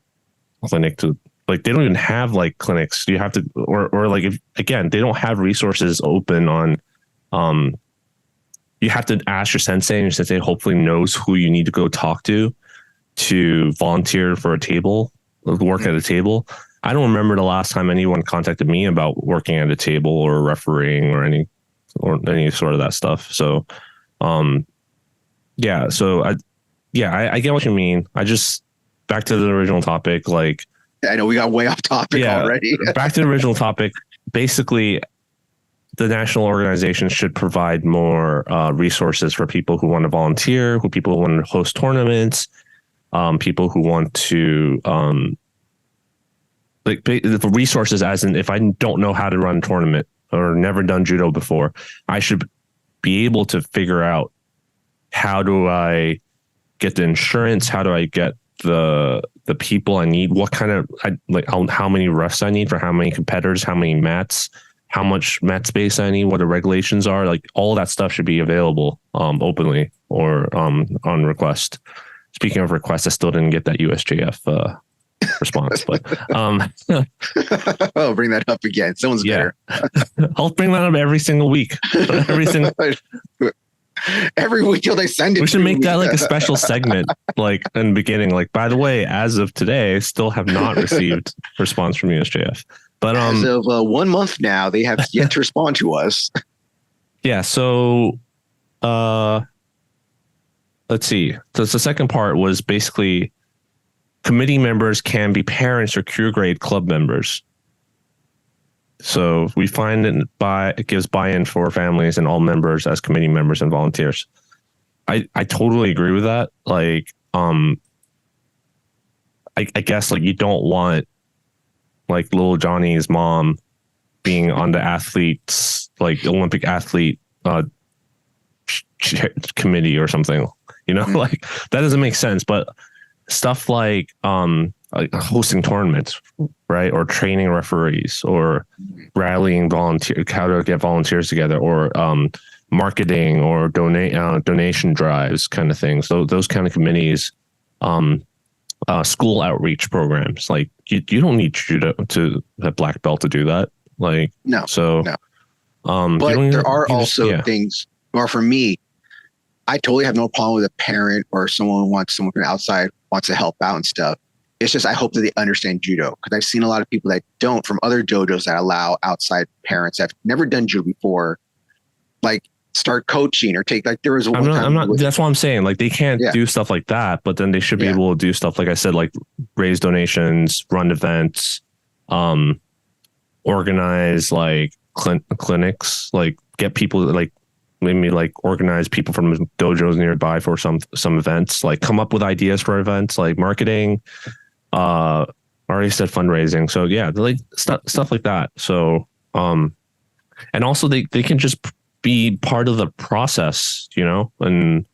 clinic to like. They don't even have like clinics. You have to, or like if again, they don't have resources open on. You have to ask your sensei, and your sensei hopefully knows who you need to go talk to volunteer for a table, work at a table. I don't remember the last time anyone contacted me about working at a table or refereeing or any sort of that stuff. So, yeah. So I get what you mean. Back to the original topic. Like, I know we got way off topic already. Back to the original topic. Basically, the national organization should provide more resources for people who want to volunteer, people who want to host tournaments, people who want to the resources. As in, if I don't know how to run a tournament or never done judo before, I should be able to figure out how do I get the insurance, how do I get the people I need, what kind of how many refs I need for how many competitors, how many mats, how much mat space I need, what the regulations are. Like all that stuff should be available openly or on request. Speaking of requests, I still didn't get that USJF response, but oh, bring that up again. Someone's better. I'll bring that up every single week. Every week till they send it. We should make that like a special segment, like in the beginning. Like, by the way, as of today, I still have not received response from USJF. But as of 1 month now, they have yet to respond to us. Yeah. So, let's see. So the second part was basically committee members can be parents or Q grade club members. So we find it gives buy-in for families and all members as committee members and volunteers. I totally agree with that. Like, I guess like you don't want like little Johnny's mom being on the athletes, like Olympic athlete committee or something, like that doesn't make sense. But stuff like hosting tournaments, right? Or training referees or rallying how to get volunteers together or marketing or donation drives kind of things. So those kind of committees, school outreach programs, like you don't need judo to a black belt to do that. Like, no. So, no. But there are also things, or for me, I totally have no problem with a parent or someone from outside wants to help out and stuff. It's just, I hope that they understand judo, because I've seen a lot of people that don't from other dojos that allow outside parents that have never done judo before, like start coaching or take, like there was one time. That's what I'm saying. Like they can't do stuff like that, but then they should be able to do stuff, like I said, like raise donations, run events, organize like clinics, like get people, like maybe like organize people from dojos nearby for some events, like come up with ideas for events, like marketing. I already said fundraising. So yeah, like stuff like that. So, and also they can just be part of the process, and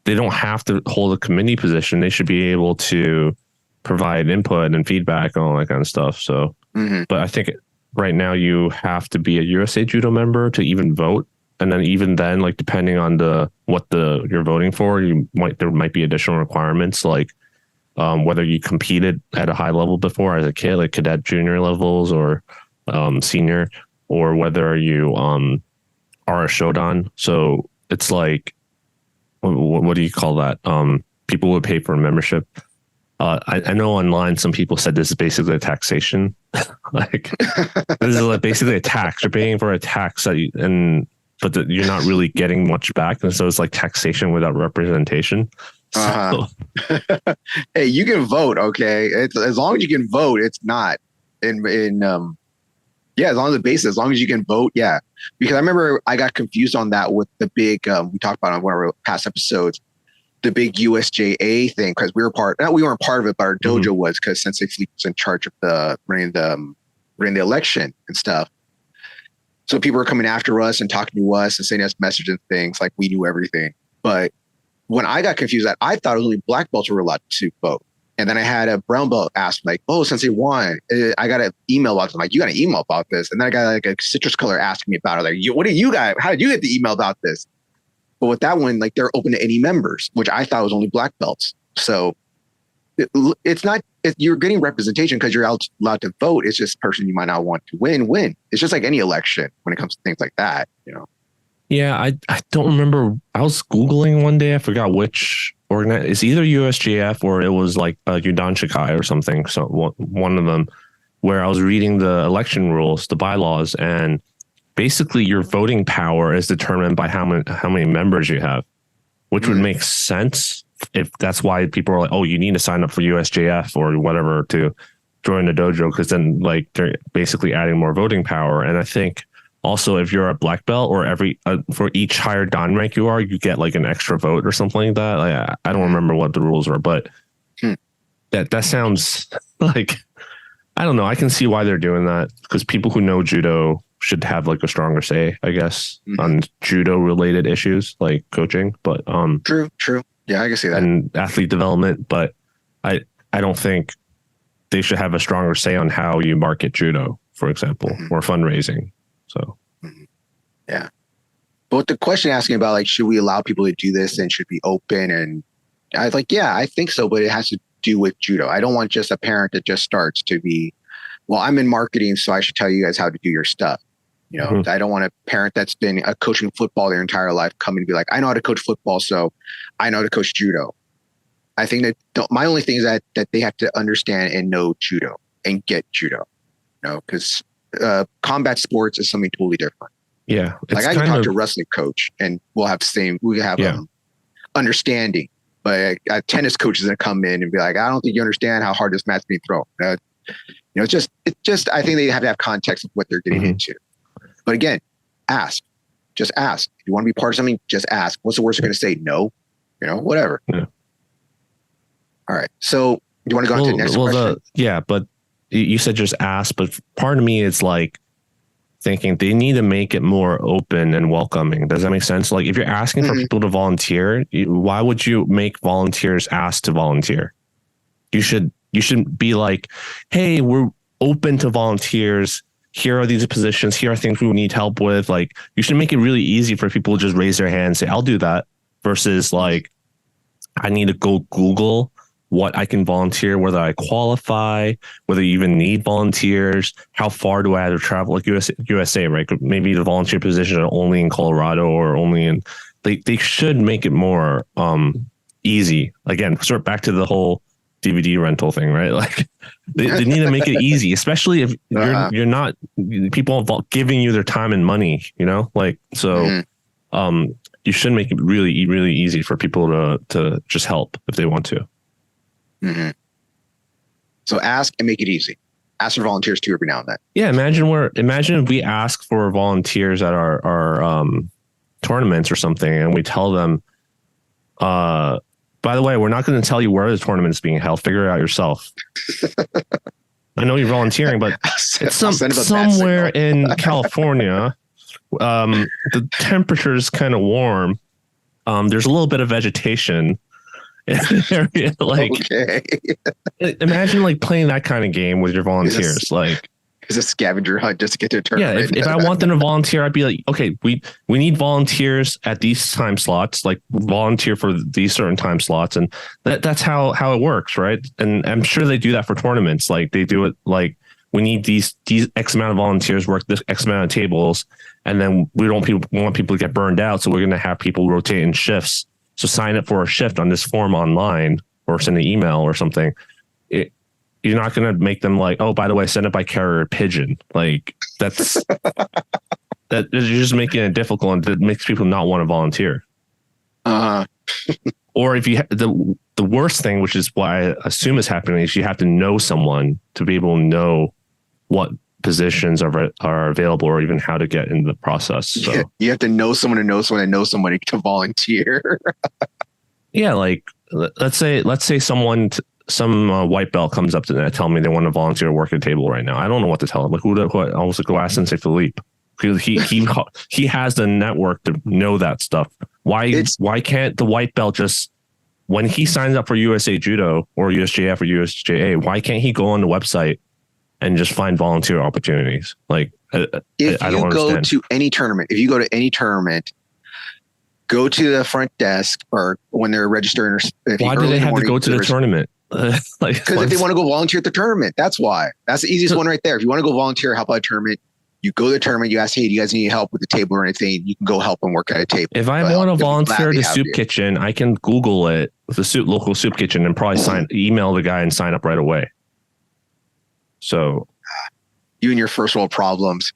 they don't have to hold a committee position. They should be able to provide input and feedback and all that kind of stuff. So, but I think right now you have to be a USA Judo member to even vote. And then even then, like depending on what you're voting for, there might be additional requirements, like whether you competed at a high level before as a kid, like cadet junior levels or senior, or whether you are a Shodan. So it's like, what do you call that? People would pay for a membership. I know online some people said this is basically a taxation. Like this is like basically a tax. You're paying for a tax but you're not really getting much back, and so it's like taxation without representation. So, hey, you can vote, okay? It's as long as you can vote, it's not as long as you can vote, yeah. Because I remember I got confused on that with the big we talked about on one of our past episodes, the big USJA thing, because we weren't part of it, but our dojo was, because Sensei Fleet was in charge of running the election and stuff. So people were coming after us and talking to us and sending us messages and things like we knew everything. But when I got confused, I thought only black belts were allowed to vote. And then I had a brown belt ask, like, "Oh, Sensei Juan, I got an email about this." I'm like, "You got an email about this?" And then I got like a citrus color asking me about it. Like, "What do you got? How did you get the email about this?" But with that one, like, they're open to any members, which I thought was only black belts. So it's not, you're getting representation because you're allowed to vote. It's just person you might not want to win. It's just like any election when it comes to things like that, you know? Yeah, I don't remember. I was Googling one day. I forgot which it's either USJF or it was like Judan or something. So one of them, where I was reading the election rules, the bylaws, and basically your voting power is determined by how many members you have, which would make sense if that's why people are like, "Oh, you need to sign up for USJF or whatever to join the dojo," because then like they're basically adding more voting power. And I think also if you're a black belt or for each higher dan rank you get like an extra vote or something like that. Like, I don't remember what the rules are, but that sounds like, I don't know. I can see why they're doing that, because people who know judo should have like a stronger say, I guess, on judo related issues like coaching. But true. Yeah, I can see that. And athlete development, but I don't think they should have a stronger say on how you market judo, for example, or fundraising. So, yeah. But the question asking about like, should we allow people to do this and should be open? And I was like, yeah, I think so, but it has to do with judo. I don't want just a parent that just starts to be, well, I'm in marketing, so I should tell you guys how to do your stuff. You know, I don't want a parent that's been coaching football their entire life come and be like, I know how to coach football, so I know how to coach judo. I think that my only thing is that they have to understand and know judo and get judo, you know, because combat sports is something totally different. Yeah. Like I can talk to a wrestling coach and we have understanding, but a tennis coach is going to come in and be like, I don't think you understand how hard this mat's being thrown. You know, it's just, I think they have to have context of what they're getting into. But again, just ask. If you want to be part of something, just ask. What's the worst you're going to say? No, you know, whatever. Yeah. All right. So you want to go on to the next question? But you said just ask, but part of me is like thinking they need to make it more open and welcoming. Does that make sense? Like if you're asking for people to volunteer, why would you make volunteers ask to volunteer? You should be like, hey, we're open to volunteers. Here are these positions. Here are things we need help with. Like you should make it really easy for people to just raise their hand and say, I'll do that, versus like, I need to go Google what I can volunteer, whether I qualify, whether you even need volunteers, how far do I have to travel, like USA, right? Maybe the volunteer positions are only in Colorado or only in, they should make it more easy. Again, sort back to the whole DVD rental thing, right? Like they need to make it easy, especially if you're not people giving you their time and money, you know, like, so you should make it really, really easy for people to just help if they want to. So ask and make it easy. Ask for volunteers too every now and then. Yeah, imagine if we ask for volunteers at our tournaments or something, and we tell them, by the way, we're not going to tell you where the tournament's being held. Figure it out yourself. I know you're volunteering, but it's somewhere in California. The temperature is kind of warm. There's a little bit of vegetation. Like, okay. Imagine like playing that kind of game with your volunteers. Like, it's a scavenger hunt just to get to a tournament. Yeah, if I want them to volunteer, I'd be like, okay, we need volunteers at these time slots, like volunteer for these certain time slots, and that's how it works, right? And I'm sure they do that for tournaments. Like they do it like, we need these X amount of volunteers work this X amount of tables, and then we want people to get burned out, so we're going to have people rotate in shifts. So sign up for a shift on this form online, or send an email or something, you're not going to make them like, oh, by the way, send it by carrier pigeon. Like that's that you're just making it difficult, and it makes people not want to volunteer. Or if you the worst thing, which is what I assume is happening, is you have to know someone to be able to know what positions are available, or even how to get into the process. So yeah, you have to know someone to know someone to know somebody to volunteer. Yeah, like let's say some white belt comes up to me and tell me they want to volunteer to work at a table right now. I don't know what to tell them. Like who I was like, go ask Sensei Philippe. He has the network to know that stuff. Why can't the white belt just, when he signs up for USA Judo or USJF or USJA, why can't he go on the website and just find volunteer opportunities? Like if I you don't go understand. to any tournament, go to the front desk, or when they're registering. Why do they have to go to the tournament? Because if they want to go volunteer at the tournament, that's why. That's the easiest one right there. If you want to go volunteer, help out a tournament, you go to the tournament, you ask, hey, do you guys need help with the table or anything? You can go help and work at a table. If I want to volunteer at the soup kitchen, I can Google it, local soup kitchen, and probably email the guy and sign up right away. So you and your first world problems.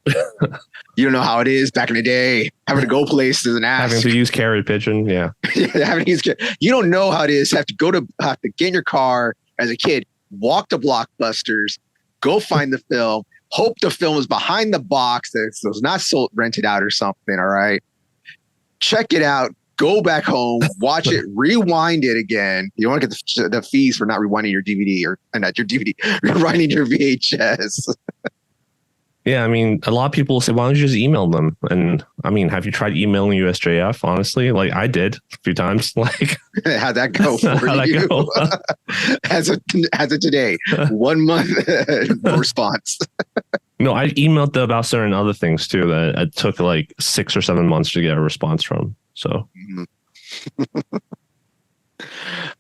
You don't know how it is back in the day, having to go places and ask. Having to use carrier pigeon, yeah. You don't know how it is. Have to get in your car as a kid, walk to Blockbusters, go find the film, hope the film is behind the box, that it was not sold, rented out or something. All right. Check it out. Go back home, watch it, rewind it again. You don't want to get the fees for not rewinding your DVD or not your DVD, rewinding your VHS. Yeah, I mean, a lot of people say, why don't you just email them? And I mean, have you tried emailing USJF? Honestly, like I did a few times. Like, how'd that go for you? Go? As of today, 1 month response. No, I emailed them about certain other things too that it took like 6 or 7 months to get a response from. So.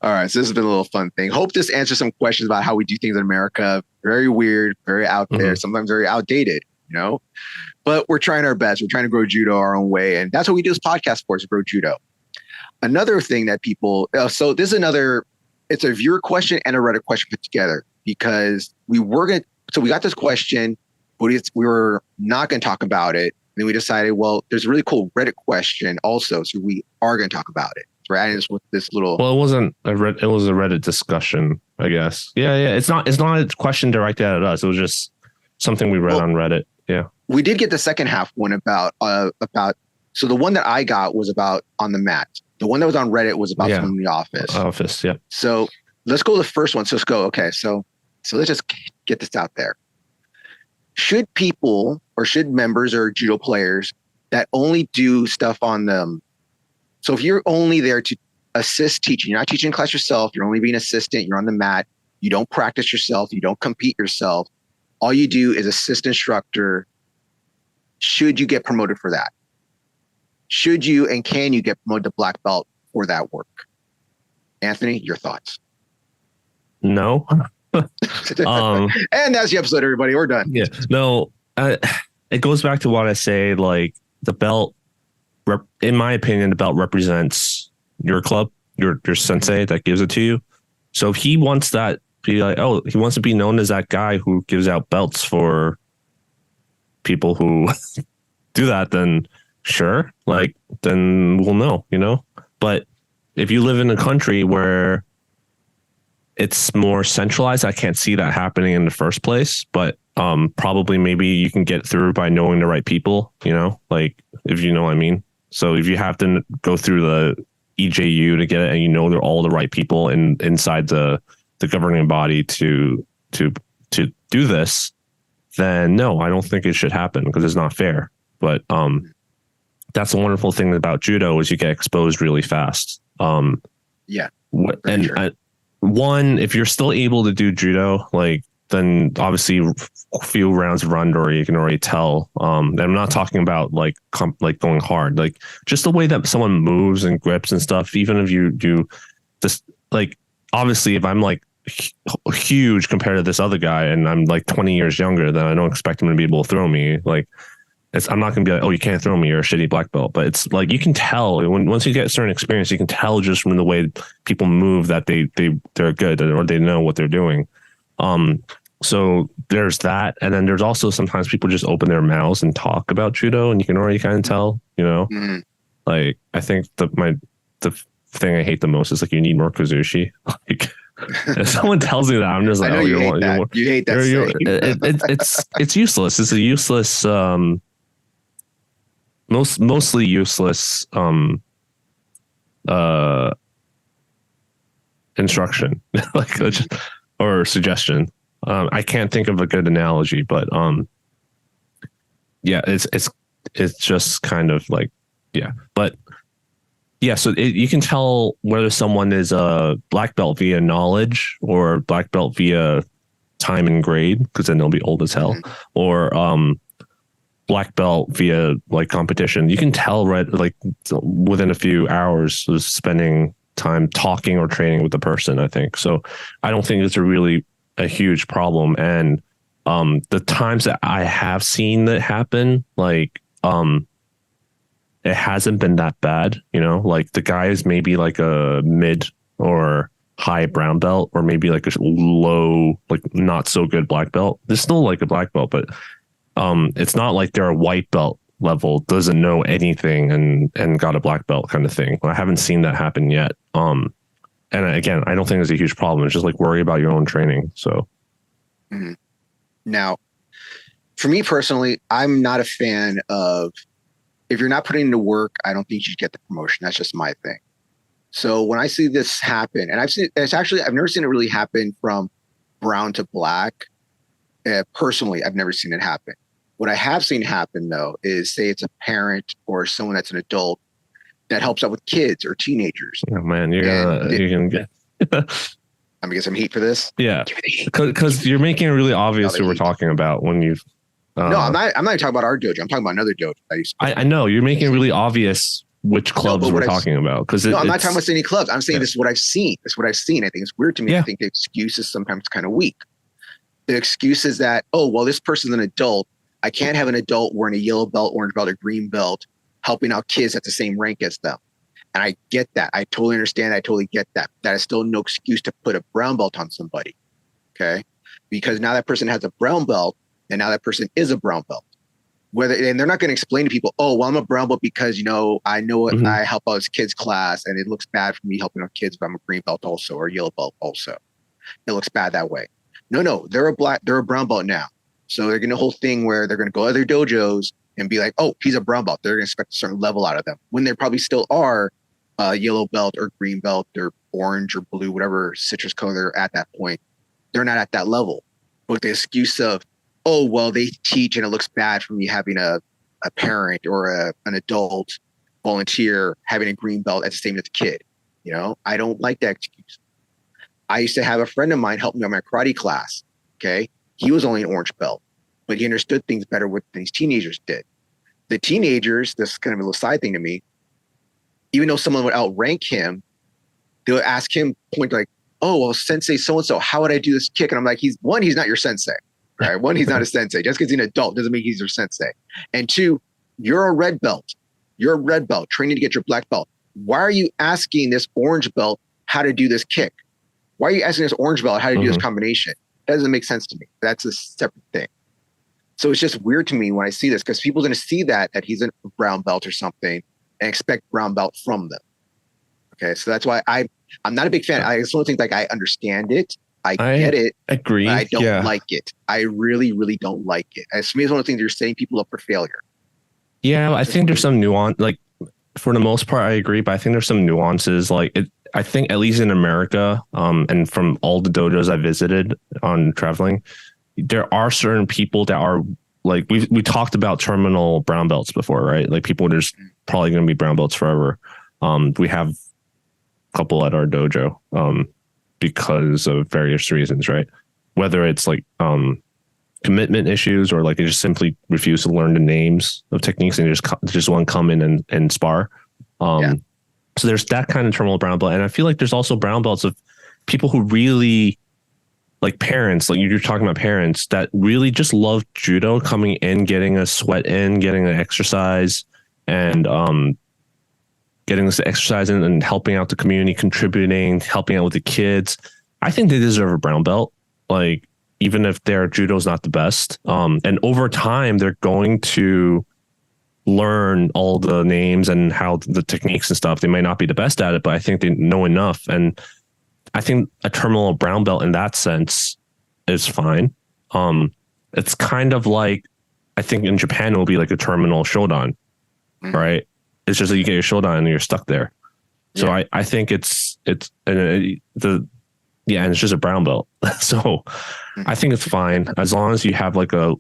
All right. So this has been a little fun thing. Hope this answers some questions about how we do things in America. Very weird, very out there, sometimes very outdated, but we're trying our best. We're trying to grow judo our own way. And that's what we do as podcast for, is grow judo. Another thing that people, so this is it's a viewer question and a Reddit question put together, because we got this question, but we were not going to talk about it. And then we decided, well, there's a really cool Reddit question also. So we are going to talk about it. We're adding this with this little. Well, it wasn't it was a Reddit discussion, I guess. Yeah. It's not a question directed at us. It was just something we read on Reddit. Yeah. We did get the second half one about. So the one that I got was about on the mat. The one that was on Reddit was about someone in the office. Office, yeah. So let's go to the first one. So let's go. Okay, so let's just get this out there. Should people, or should members or judo players that only do stuff on them? So if you're only there to assist teaching, you're not teaching class yourself, you're only being assistant, you're on the mat, you don't practice yourself, you don't compete yourself, all you do is assist instructor, should you get promoted for that? Should you and can you get promoted to black belt for that work? Anthony, your thoughts? No. And that's the episode, everybody. We're done. Yeah. No, it goes back to what I say, like the belt, in my opinion, the belt represents your club, your sensei that gives it to you. So if he wants that, be like, oh, he wants to be known as that guy who gives out belts for people who do that, then sure, like, then we'll know, But if you live in a country where it's more centralized, I can't see that happening in the first place, but probably maybe you can get through by knowing the right people, like, if you know what I mean. So if you have to go through the EJU to get it, and they're all the right people inside the governing body to do this, then no, I don't think it should happen, because it's not fair. But that's the wonderful thing about judo, is you get exposed really fast. Yeah. One, if you're still able to do judo, like, then obviously a few rounds run, or you can already tell. And I'm not talking about like going hard, like just the way that someone moves and grips and stuff. Even if you do this, like, obviously if I'm like huge compared to this other guy and I'm like 20 years younger, then I don't expect him to be able to throw me. Like, I'm not going to be like, oh, you can't throw me, you're a shitty black belt. But it's like, you can tell once you get a certain experience, you can tell just from the way people move that they're good or they know what they're doing. So there's that. And then there's also sometimes people just open their mouths and talk about judo, and you can already kind of tell, Mm-hmm. Like, I think the thing I hate the most is like, you need more Kazushi. Like, if someone tells me that, I'm just like, I know you hate that. You hate that. It's useless. It's a useless, mostly useless instruction, like, or suggestion. I can't think of a good analogy, but yeah, it's just kind of like, yeah, but yeah, so you can tell whether someone is a black belt via knowledge or black belt via time and grade, because then they'll be old as hell, or black belt via like competition. You can tell right like within a few hours of spending time talking or training with the person, I think. So I don't think it's a huge problem. And the times that I have seen that happen, like it hasn't been that bad, like the guy is maybe like a mid or high brown belt, or maybe like a low, like not so good black belt. They're still like a black belt, but it's not like they're a white belt level, doesn't know anything and got a black belt kind of thing. I haven't seen that happen yet. And again, I don't think it's a huge problem. It's just like, worry about your own training. So now, for me personally, I'm not a fan of, if you're not putting into work, I don't think you should get the promotion. That's just my thing. So when I see this happen, and I've never seen it really happen from brown to black. Personally, I've never seen it happen. What I have seen happen, though, is say it's a parent or someone that's an adult that helps out with kids or teenagers. Oh man, you're gonna get. I'm gonna get some heat for this. Yeah, because you're making it really obvious who we're talking about when you've. No, I'm not talking about our dojo. I'm talking about another dojo. I know you're making it really obvious which clubs we're talking about. Because I'm not talking about any clubs. I'm saying this is what I've seen. This is what I've seen. I think it's weird to me. I think the excuse is sometimes kind of weak. The excuse is that, oh, well, this person's an adult. I can't have an adult wearing a yellow belt, orange belt, or green belt helping out kids at the same rank as them. And I get that. I totally understand. I totally get that. That is still no excuse to put a brown belt on somebody. Okay. Because now that person has a brown belt, and now that person is a brown belt. And they're not going to explain to people, oh, well, I'm a brown belt because, I know I help out this kids class, and it looks bad for me helping out kids, but I'm a green belt also, or a yellow belt also. It looks bad that way. No, they're a brown belt now. So they're going to whole thing where they're going to go to other dojos and be like, oh, he's a brown belt. They're going to expect a certain level out of them when they probably still are yellow belt or green belt or orange or blue, whatever citrus color they're at that point. They're not at that level. But the excuse of, oh, well, they teach and it looks bad for me having a parent or an adult volunteer having a green belt at the same as the kid. I don't like that excuse. I used to have a friend of mine help me on my karate class. Okay. He was only an orange belt, but he understood things better than these teenagers did. The teenagers, this is kind of a little side thing to me, even though someone would outrank him, they would ask him point like, oh, well, sensei so-and-so, how would I do this kick? And I'm like, he's not your sensei, right? One, he's not a sensei. Just because he's an adult doesn't mean he's your sensei. And two, you're a red belt. You're a red belt training to get your black belt. Why are you asking this orange belt how to do this kick? Why are you asking this orange belt how to do this combination? That doesn't make sense to me. That's a separate thing. So it's just weird to me when I see this, because people are going to see that he's a brown belt or something and expect brown belt from them. Okay, so that's why I'm not a big fan. I just don't think like I understand it. I get it. Agree. But I don't like it. I really, really don't like it. As to me, it's one of the things you're setting people up for failure. Yeah, I think there's some nuance. Like for the most part, I agree, but I think there's some nuances. Like I think at least in America, and from all the dojos I visited on traveling, there are certain people that are like, we talked about terminal brown belts before, right? Like people are just probably going to be brown belts forever. We have a couple at our dojo because of various reasons, right? Whether it's like commitment issues or like they just simply refuse to learn the names of techniques and just want to come in and spar. So there's that kind of terminal brown belt. And I feel like there's also brown belts of people who really like parents, like you're talking about parents that really just love judo, coming in, getting a sweat in, getting an exercise, and getting this exercise in and helping out the community, contributing, helping out with the kids. I think they deserve a brown belt. Like, even if their judo's not the best. And over time, they're going to learn all the names and how the techniques and stuff. They might not be the best at it, but I think they know enough. And I think a terminal brown belt in that sense is fine. It's kind of like, I think in Japan, it will be like a terminal Shodan, right? It's just that you get your Shodan and you're stuck there. So I think it's and it's just a brown belt. So I think it's fine as long as you have like a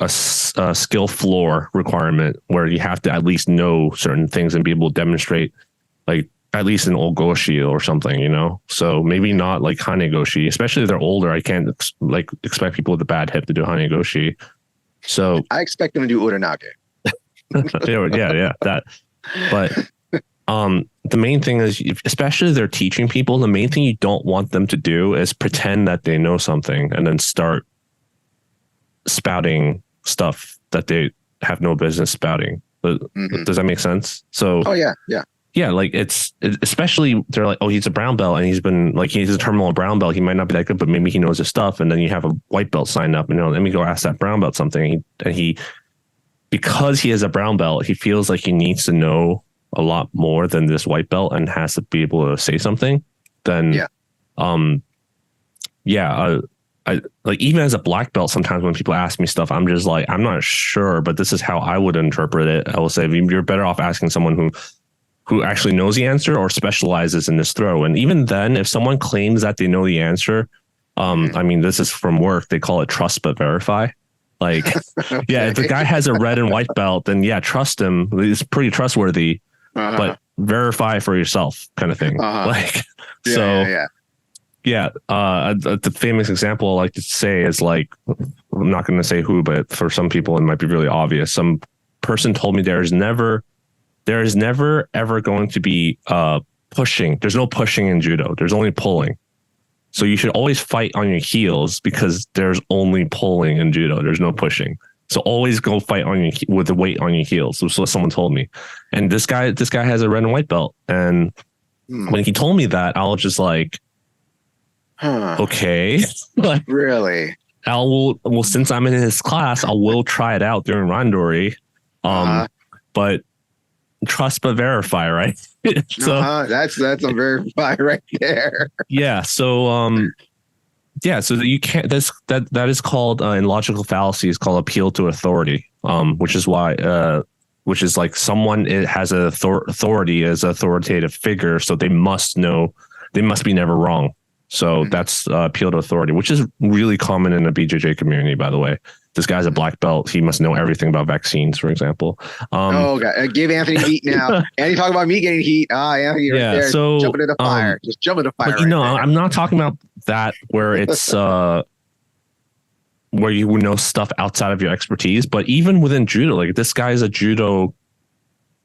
skill floor requirement where you have to at least know certain things and be able to demonstrate, like at least an Ogoshi or something, you know? So maybe not like Hanegoshi, especially if they're older. I can't expect people with a bad hip to do Hanegoshi. So I expect them to do Uranage. yeah, that. But the main thing is, especially if they're teaching people, the main thing you don't want them to do is pretend that they know something and then start spouting stuff that they have no business spouting. But does that make sense? So yeah, like it's especially they're like, oh, he's a brown belt and he's a terminal brown belt. He might not be that good, but maybe he knows his stuff. And then you have a white belt sign up and let me go ask that brown belt something. And he because he has a brown belt, he feels like he needs to know a lot more than this white belt and has to be able to say something. Then I like, even as a black belt, sometimes when people ask me stuff, I'm just like, I'm not sure, but this is how I would interpret it. I will say you're better off asking someone who actually knows the answer or specializes in this throw. And even then, if someone claims that they know the answer, I mean, this is from work. They call it trust but verify. Like, if the guy has a red and white belt, then trust him. He's pretty trustworthy, but verify for yourself, kind of thing. Like, the famous example I like to say is like, I'm not going to say who, but for some people it might be really obvious. Some person told me there is never ever going to be pushing. There's no pushing in judo. There's only pulling. So you should always fight on your heels because there's only pulling in judo. There's no pushing. So always go fight with the weight on your heels. That's what someone told me. And this guy has a red and white belt. And when he told me that, I was just like, okay. Like, really? Well, since I'm in his class, I will try it out during Randori. But trust but verify, right? So that's a verify right there. So you can't, that is called in logical fallacy is called appeal to authority, which is why which is like someone has an authority as an authoritative figure, so they must be never wrong. So that's appeal to authority, which is really common in the BJJ community, by the way. This guy's a black belt. He must know everything about vaccines, for example. Give Anthony heat now. Andy talking about me getting heat. Anthony right there. So jump into the fire. Just jump into the fire. But I'm not talking about that where it's where you would know stuff outside of your expertise. But even within judo, like this guy's a judo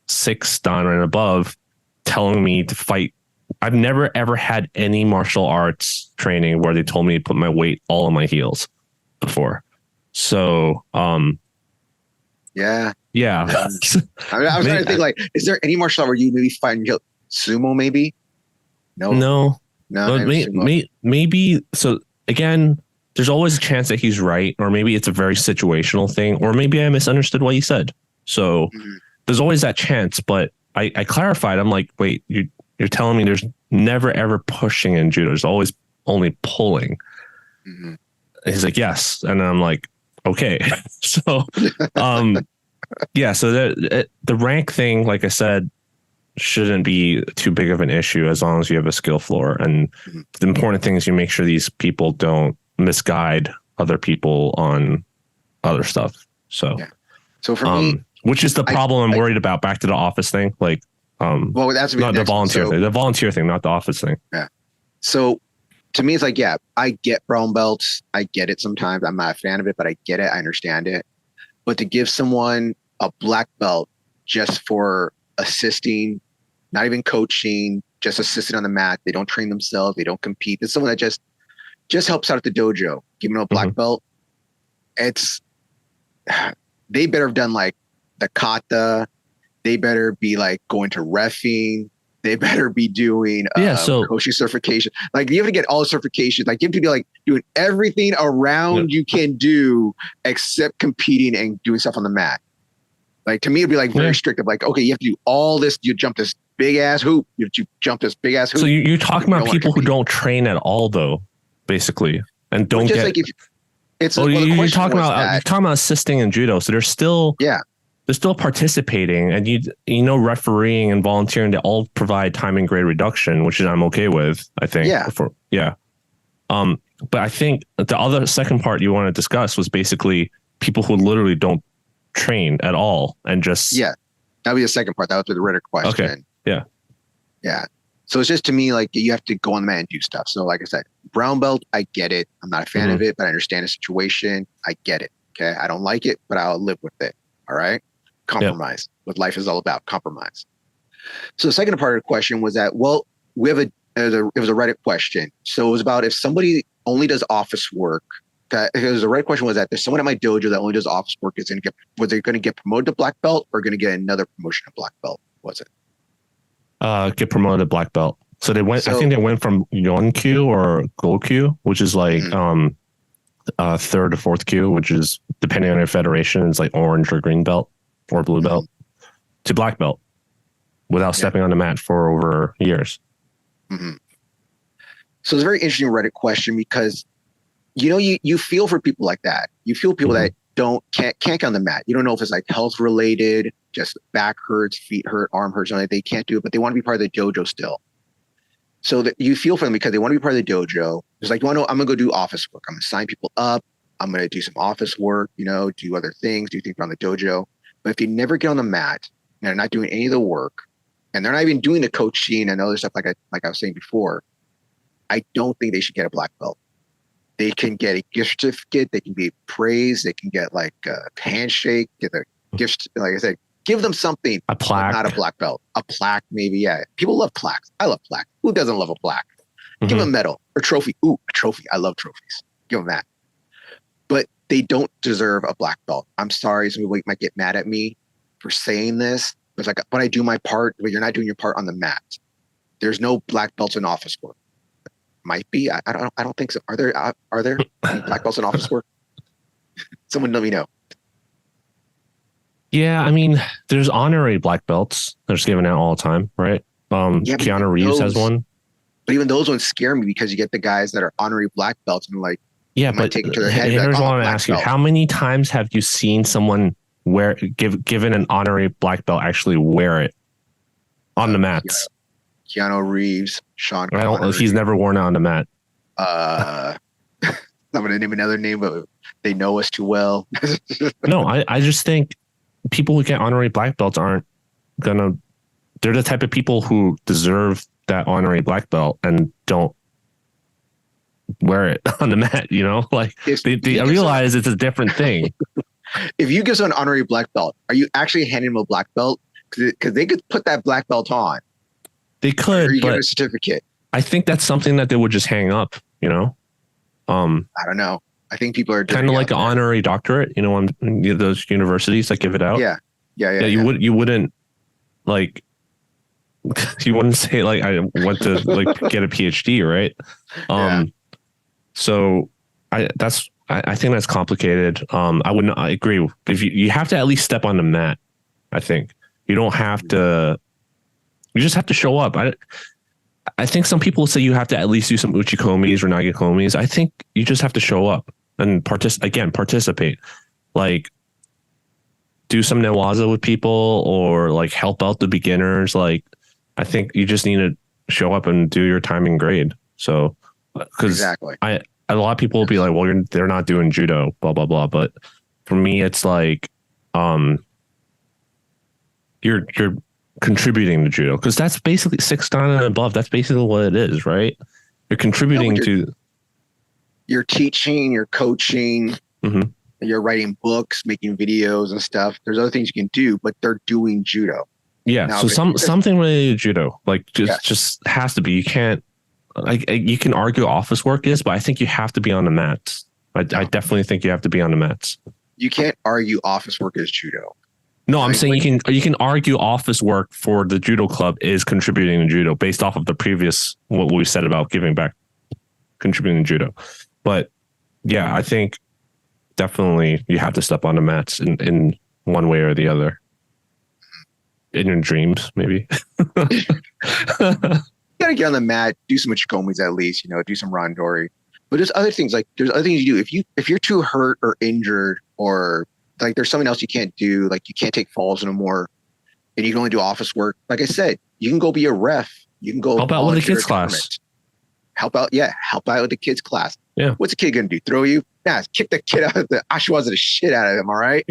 6 dan and above, telling me to fight. I've never ever had any martial arts training where they told me to put my weight all on my heels before. So, I mean, I was trying to think, like, is there any martial art where you maybe find sumo? Maybe no. But maybe. So again, there's always a chance that he's right, or maybe it's a very situational thing, or maybe I misunderstood what he said. So there's always that chance. But I clarified. I'm like, wait, you're telling me there's never ever pushing in judo. There's always only pulling. He's like, yes, and I'm like, okay. So, so the rank thing, like I said, shouldn't be too big of an issue as long as you have a skill floor. And the important thing is you make sure these people don't misguide other people on other stuff. So, so for me, which is the problem I'm worried about. Back to the office thing, like, well, that's not the volunteer thing. The volunteer thing, not the office thing. Yeah. So. To me, it's like, I get brown belts. I get it sometimes. I'm not a fan of it, but I get it. I understand it. But to give someone a black belt just for assisting, not even coaching, just assisting on the mat. They don't train themselves. They don't compete. It's someone that just just helps out at the dojo, giving them a black belt. They better have done like the kata. They better be like going to reffing. They better be doing Koshi certification. Like you have to get all the certifications. Like you have to be like doing everything around you can do except competing and doing stuff on the mat. Like to me, it'd be like very strict of like, okay, you have to do all this. You jump this big ass hoop. You jump this big ass hoop. So you're talking about people who don't train at all, though, basically, and don't get. Like you're talking about assisting in judo. So they're still they're still participating, and refereeing and volunteering to all provide time and grade reduction, which I'm okay with. I think. But I think the second part you want to discuss was basically people who literally don't train at all and just that'd be the second part. That was the Reddit question. Okay. So it's just to me like you have to go on the mat and do stuff. So like I said, brown belt, I get it. I'm not a fan of it, but I understand the situation. I get it. Okay, I don't like it, but I'll live with it. All right, compromise. What life is all about, compromise. So the second part of the question was that we have it was a Reddit question. So it was about if somebody only does office work. Because the right question was that there's someone at my dojo that only does office work. Was they going to get promoted to black belt or going to get another promotion to black belt? Was it? Get promoted to black belt. So they went. I think they went from Yonkyu or Gokyu, which is like third or fourth Q, which is depending on your federation, it's like orange or green belt or blue belt, to black belt without stepping on the mat for over years. So it's a very interesting Reddit question because. You feel for people like that. You feel people that can't get on the mat. You don't know if it's like health related, just back hurts, feet hurt, arm hurts, something they can't do it, but they want to be part of the dojo still. So that you feel for them because they want to be part of the dojo. It's like, I'm going to go do office work. I'm going to sign people up. I'm going to do some office work, do other things, do things around the dojo. But if they never get on the mat and they're not doing any of the work and they're not even doing the coaching and other stuff like I was saying before, I don't think they should get a black belt. They can get a gift certificate. They can be praised. They can get like a handshake, get a gift. Like I said, give them something. A plaque. Not a black belt. A plaque, maybe. Yeah. People love plaques. I love plaques. Who doesn't love a plaque? Give them a medal or trophy. Ooh, a trophy. I love trophies. Give them that. But they don't deserve a black belt. I'm sorry. Some people might get mad at me for saying this. It's like, when I do my part, but you're not doing your part on the mat. There's no black belts in office work. Might be. I don't think so. Are there any black belts in office work? Someone let me know. Yeah, I mean, there's honorary black belts. They're just given out all the time, right? Keanu Reeves has one. But even those ones scare me because you get the guys that are honorary black belts and like, but take it to their head. Here's what I want to ask you: how many times have you seen someone given an honorary black belt actually wear it on the mats? Keanu Reeves, Sean Connery. He's never worn it on the mat. I'm going to name another name, but they know us too well. No, I just think people who get honorary black belts aren't they're the type of people who deserve that honorary black belt and don't wear it on the mat, Like I realize it's a different thing. If you give someone an honorary black belt, are you actually handing them a black belt? Because they could put that black belt on. They could, or you but get a certificate. I think that's something that they would just hang up, I don't know. I think people are kind of like an honorary doctorate, on those universities that give it out. Yeah. You wouldn't like, you wouldn't say like, I went to like get a PhD, right? So I think that's complicated. I agree. If you have to at least step on the mat, I think you don't have to. You just have to show up. I think some people say you have to at least do some uchikomis or nagekomis. I think you just have to show up and participate. Like do some newaza with people or like help out the beginners. Like I think you just need to show up and do your time and grade. So because exactly. A lot of people will be like, well, they're not doing judo, blah, blah, blah. But for me, it's like, you're contributing to judo because that's basically 6 dan and above. That's basically what it is, right? You're contributing to. You're teaching, you're coaching, you're writing books, making videos and stuff. There's other things you can do, but they're doing judo. Yeah. Now, so something related to judo, like just has to be. You can't you can argue office work is, but I think you have to be on the mats. I definitely think you have to be on the mats. You can't argue office work is judo. No, I'm saying you can argue office work for the judo club is contributing to judo based off of the previous what we said about giving back, contributing to judo. But yeah, I think definitely you have to step on the mats in one way or the other. In your dreams, maybe. You gotta get on the mat, do some uchikomis at least, do some randori. But there's other things you do. If you're too hurt or injured, or like there's something else you can't do, like you can't take falls no more, and you can only do office work. Like I said, you can go be a ref. You can go help out with the kids class. Help out with the kids class. Yeah. What's a kid gonna do? Throw you? Nah, kick the kid out of the Ashiwaza the shit out of him. All right.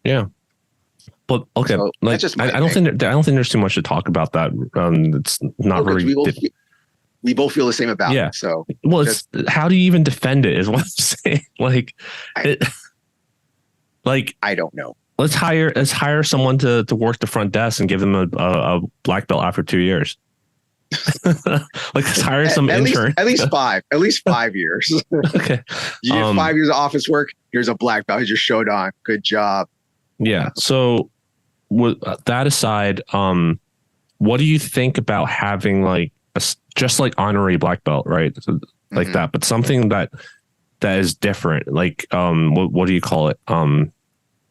Yeah. But okay, so like I don't think there's too much to talk about that. It's not very. We both feel the same about it. So it's how do you even defend it? Is what I'm saying. I don't know. Let's hire someone to work the front desk and give them a black belt after 2 years. Let's hire some intern. At least 5 years. Okay. You have 5 years of office work. Here's a black belt. Here's your Shodan. Good job. Yeah. So with that aside, what do you think about having like just like honorary black belt, right? Like that, but something that is different. Like what do you call it?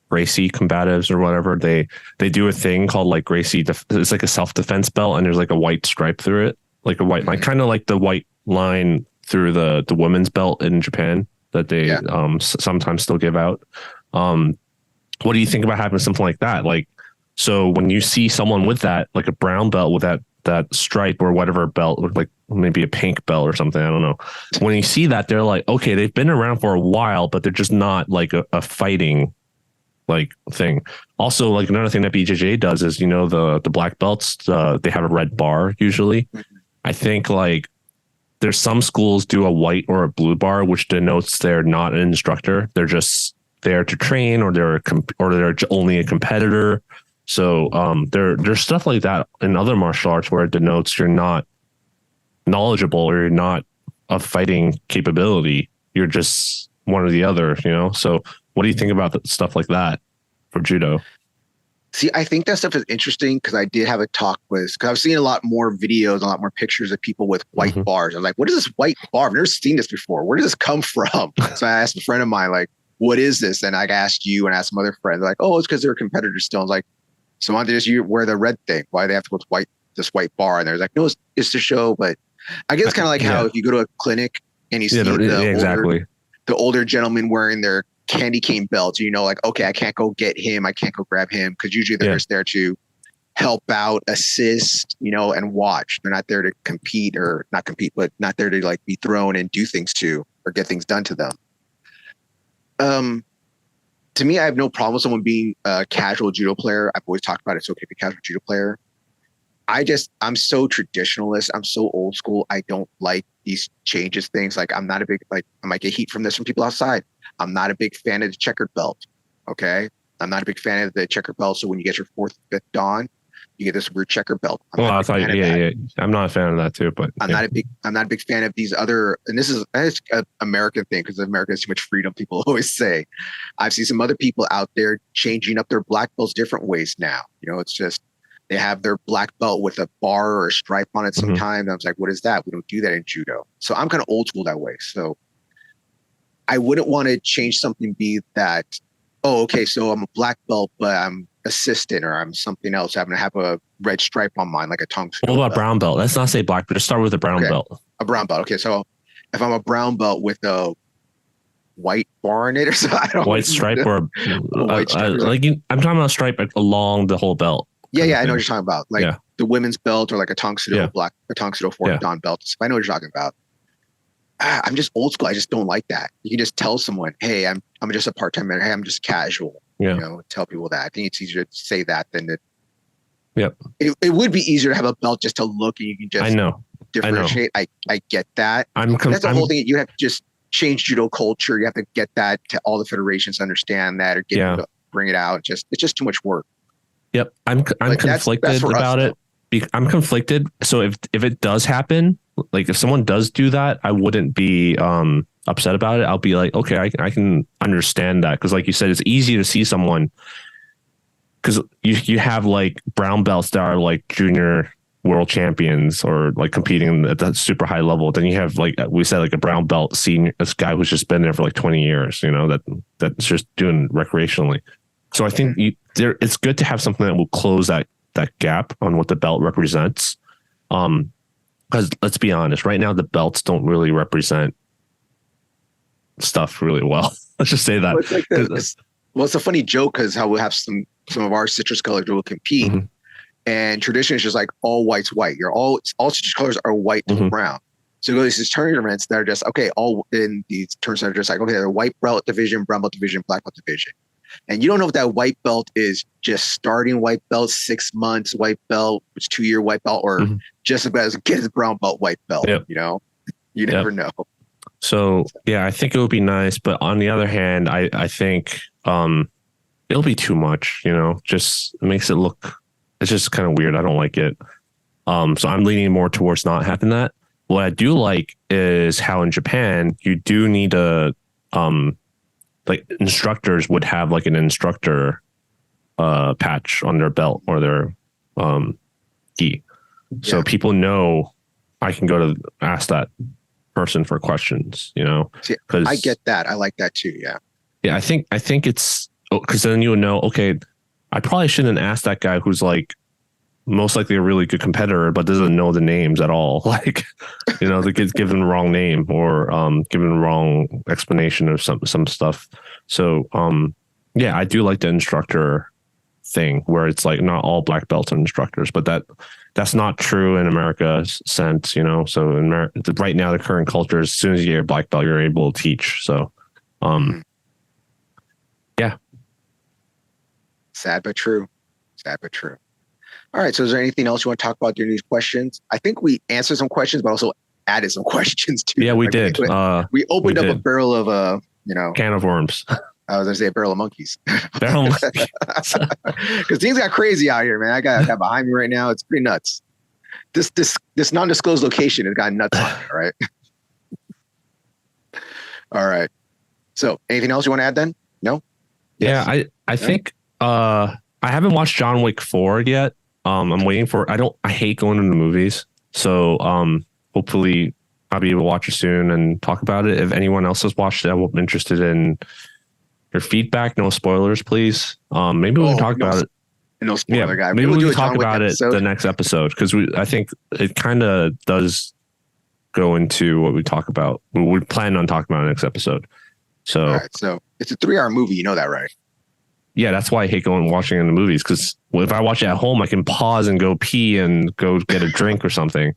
Gracie combatives or whatever. They do a thing called like Gracie. It's like a self-defense belt, and there's like a white stripe through it, like a white line, kind of like the white line through the women's belt in Japan that they sometimes still give out. What do you think about having something like that? Like, so when you see someone with that, like a brown belt with that stripe or whatever belt, like maybe a pink belt or something, I don't know. When you see that, they're like, okay, they've been around for a while, but they're just not like a fighting like thing. Also, like another thing that BJJ does is, the black belts, they have a red bar usually. I think like there's some schools do a white or a blue bar, which denotes they're not an instructor. They're just there to train, or they're only a competitor. So there's stuff like that in other martial arts where it denotes you're not knowledgeable or you're not of fighting capability. You're just one or the other, So what do you think about stuff like that for judo? See, I think that stuff is interesting because I did have a talk because I've seen a lot more videos, a lot more pictures of people with white bars. I was like, what is this white bar? I've never seen this before. Where does this come from? So I asked a friend of mine, like, what is this? And I asked you and asked some other friends, like, oh, it's because they're competitors still. I was like, so why don't they just wear the red thing? Why do they have to go with this white bar? And they're like, no, it's to show. But I guess it's kind of like how if you go to a clinic and you see the older gentlemen wearing their candy cane belts, like, okay, I can't go get him. I can't go grab him. Because usually they're just there to help out, assist, and watch. They're not there to compete or not compete, but not there to like be thrown and do things to or get things done to them. To me, I have no problem with someone being a casual judo player. I've always talked about it's okay to be a casual judo player. I'm so traditionalist. I'm so old school. I don't like these changes things. Like I'm not a big, I might get heat from this from people outside. I'm not a big fan of the checkered belt. Okay. I'm not a big fan of the checkered belt. So when you get your 4th, 5th dan, you get this weird checker belt. I thought, yeah. I'm not a fan of that too, but I'm not a big fan of these other, and this is an American thing because America has too much freedom. People always say, I've seen some other people out there changing up their black belts different ways now. It's just, they have their black belt with a bar or a stripe on it sometimes. I was like, what is that? We don't do that in judo. So I'm kind of old school that way. So I wouldn't want to change something be that, oh, okay, so I'm a black belt, but I'm assistant or I'm something else. I'm going to have a red stripe on mine, like a tongue. What about brown belt? Let's not say black, but just start with a brown belt. A brown belt. Okay, so if I'm a brown belt with a white bar in it or something, white stripe or I'm talking about a stripe along the whole belt. Yeah, I know what you're talking about. Like the women's belt or like a tongue sudo black, a tongue sudo 4th dan belt. So I know what you're talking about. I'm just old school. I just don't like that. You can just tell someone, hey, I'm just a part-time man. Hey, I'm just casual. Tell people that. I think it's easier to say that than to. Yep. It would be easier to have a belt just to look and you can just differentiate. I get that. That's the whole thing. You have to just change judo culture. You have to get that to all the federations to understand that or get them to bring it out. It's just too much work. Yep. I'm conflicted about it. I'm conflicted. So if it does happen, like if someone does do that, I wouldn't be upset about it. I'll be like, okay, I can understand that. Cause like you said, it's easy to see someone, because you have like brown belts that are like junior world champions or like competing at that super high level. Then you have, like we said, like a brown belt senior, this guy who's just been there for like 20 years, you know, that's just doing recreationally. So I think it's good to have something that will close that gap on what the belt represents. Because let's be honest, right now the belts don't really represent stuff really well. Let's just say that. Well, it's a funny joke because how we'll have some of our citrus colors will compete, and traditionally it's just like all white's white. All citrus colors are white to brown. So you go to these tournaments that are just okay. All in these tournaments are just like okay, they're white belt division, brown belt division, black belt division, and you don't know if that white belt is just starting white belt, 6 months white belt, which 2-year white belt, or just about as good as brown belt white belt. Yep. You know, you never know. So yeah, I think it would be nice, but on the other hand, I think it'll be too much. You know, just makes it look. It's just kind of weird. I don't like it. So I'm leaning more towards not having that. What I do like is how in Japan you do need a like instructors would have like an instructor patch on their belt or their gi. So people know I can go to ask that person for questions, you know. Because I get that. I like that too. Yeah. Yeah, I think it's because then you would know, okay, I probably shouldn't ask that guy who's like most likely a really good competitor, but doesn't know the names at all. Like, you know, they get given the wrong name or given the wrong explanation of some stuff. So yeah, I do like the instructor thing where it's like not all black belts are instructors, but that's not true in America's sense, you know. So in right now, the current culture is as soon as you get a black belt, you're able to teach. So yeah. Sad but true. Sad but true. All right. So is there anything else you want to talk about during these questions? I think we answered some questions, but also added some questions too. Yeah, we did. We opened up a barrel of can of worms. I was gonna say a barrel of monkeys. Barrel of monkeys. Because things got crazy out here, man. I got behind me right now. It's pretty nuts. This non-disclosed location has got nuts on it, right? All right. So anything else you want to add then? No? Yes. Yeah, I think I haven't watched John Wick 4 yet. I'm waiting for I hate going to the movies. So hopefully I'll be able to watch it soon and talk about it. If anyone else has watched it, I'm interested in your feedback. No spoilers, please. Maybe we can talk about it. No spoiler guy. Maybe we can talk about it the next episode because I think it kind of does go into what we talk about. We plan on talking about it next episode. So, all right, so it's a 3-hour movie. You know that, right? Yeah, that's why I hate watching in the movies because if I watch it at home, I can pause and go pee and go get a drink or something.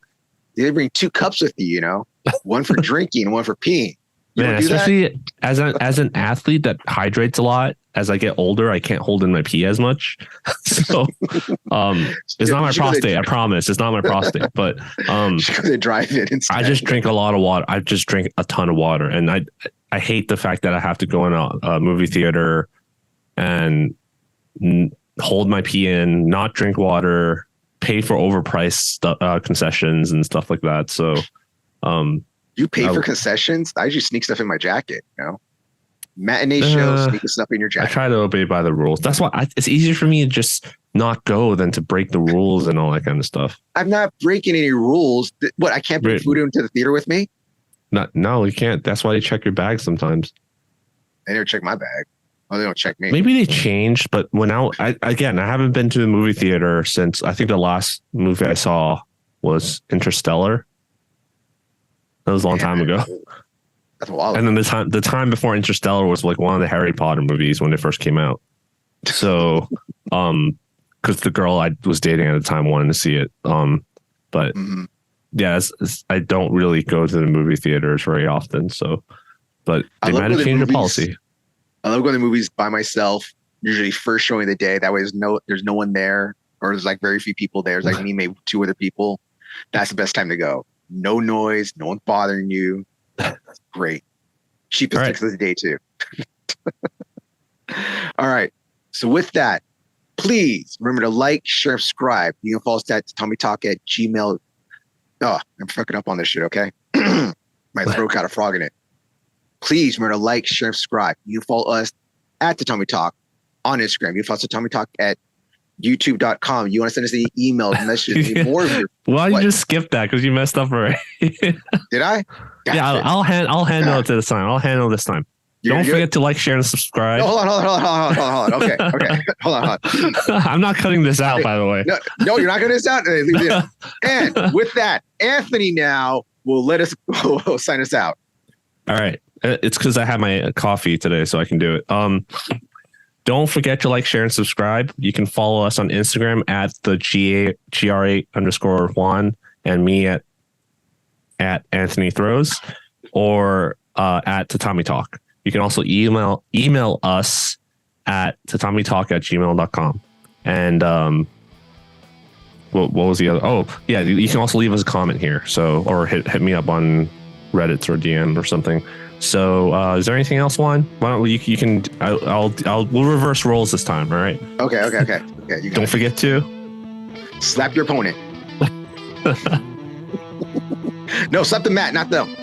They bring 2 cups with you, you know, one for drinking and one for peeing. Man, especially as an athlete that hydrates a lot. As I get older, I can't hold in my pee as much. So it's not my prostate. I promise, it's not my prostate. But they drive it instead. I just drink a lot of water. I just drink a ton of water, and I hate the fact that I have to go in a movie theater and hold my pee in, not drink water, pay for overpriced concessions and stuff like that. So you pay for concessions? I usually sneak stuff in my jacket, you know? Matinee show, sneaking stuff in your jacket. I try to obey by the rules. That's why it's easier for me to just not go than to break the rules and all that kind of stuff. I'm not breaking any rules. What, I can't bring food into the theater with me? No, you can't. That's why they check your bag sometimes. They never check my bag. Oh, they don't check me. Maybe they changed, but I haven't been to the movie theater since I think the last movie I saw was Interstellar. That was a long time ago. That's wild. And then the time before Interstellar was like one of the Harry Potter movies when they first came out. So, because the girl I was dating at the time wanted to see it. But yeah, I don't really go to the movie theaters very often. So, but they might have changed their policy. I love going to the movies by myself. Usually first showing of the day. That way there's no one there, or there's like very few people there. There's like me, maybe 2 other people. That's the best time to go. No noise, no one bothering you. That's great. Cheapest tickets of the day too. All right. So with that, please remember to like, share, subscribe. You can follow us at Tatami Talk at Gmail. Oh, I'm fucking up on this shit, okay? My throat got a frog in it. Please remember to like, share, and subscribe. You follow us at Tatami Talk on Instagram. You follow Tatami Talk at youtube.com. You want to send us any emails, messages, more of your... Why you just skip that? Because you messed up already. Did I? Yeah, I'll handle it this time. I'll handle this time. Don't forget to like, share, and subscribe. No, hold on. Okay. Hold on. I'm not cutting this out, by the way. No, you're not cutting this out. Leave it in. And with that, Anthony now will sign us out. All right. It's because I had my coffee today, so I can do it. Don't forget to like, share, and subscribe. You can follow us on Instagram at the GR8_Juan and me at Anthony Throws or at Tatami Talk. You can also email us at tatamitalk@gmail.com. And what was the other? Oh, yeah, you can also leave us a comment here. So, or hit me up on Reddit or DM or something. So, is there anything else, Juan? Why don't you can? We'll reverse roles this time. All right. Okay. You don't forget to slap your opponent. No, slap the mat, not them.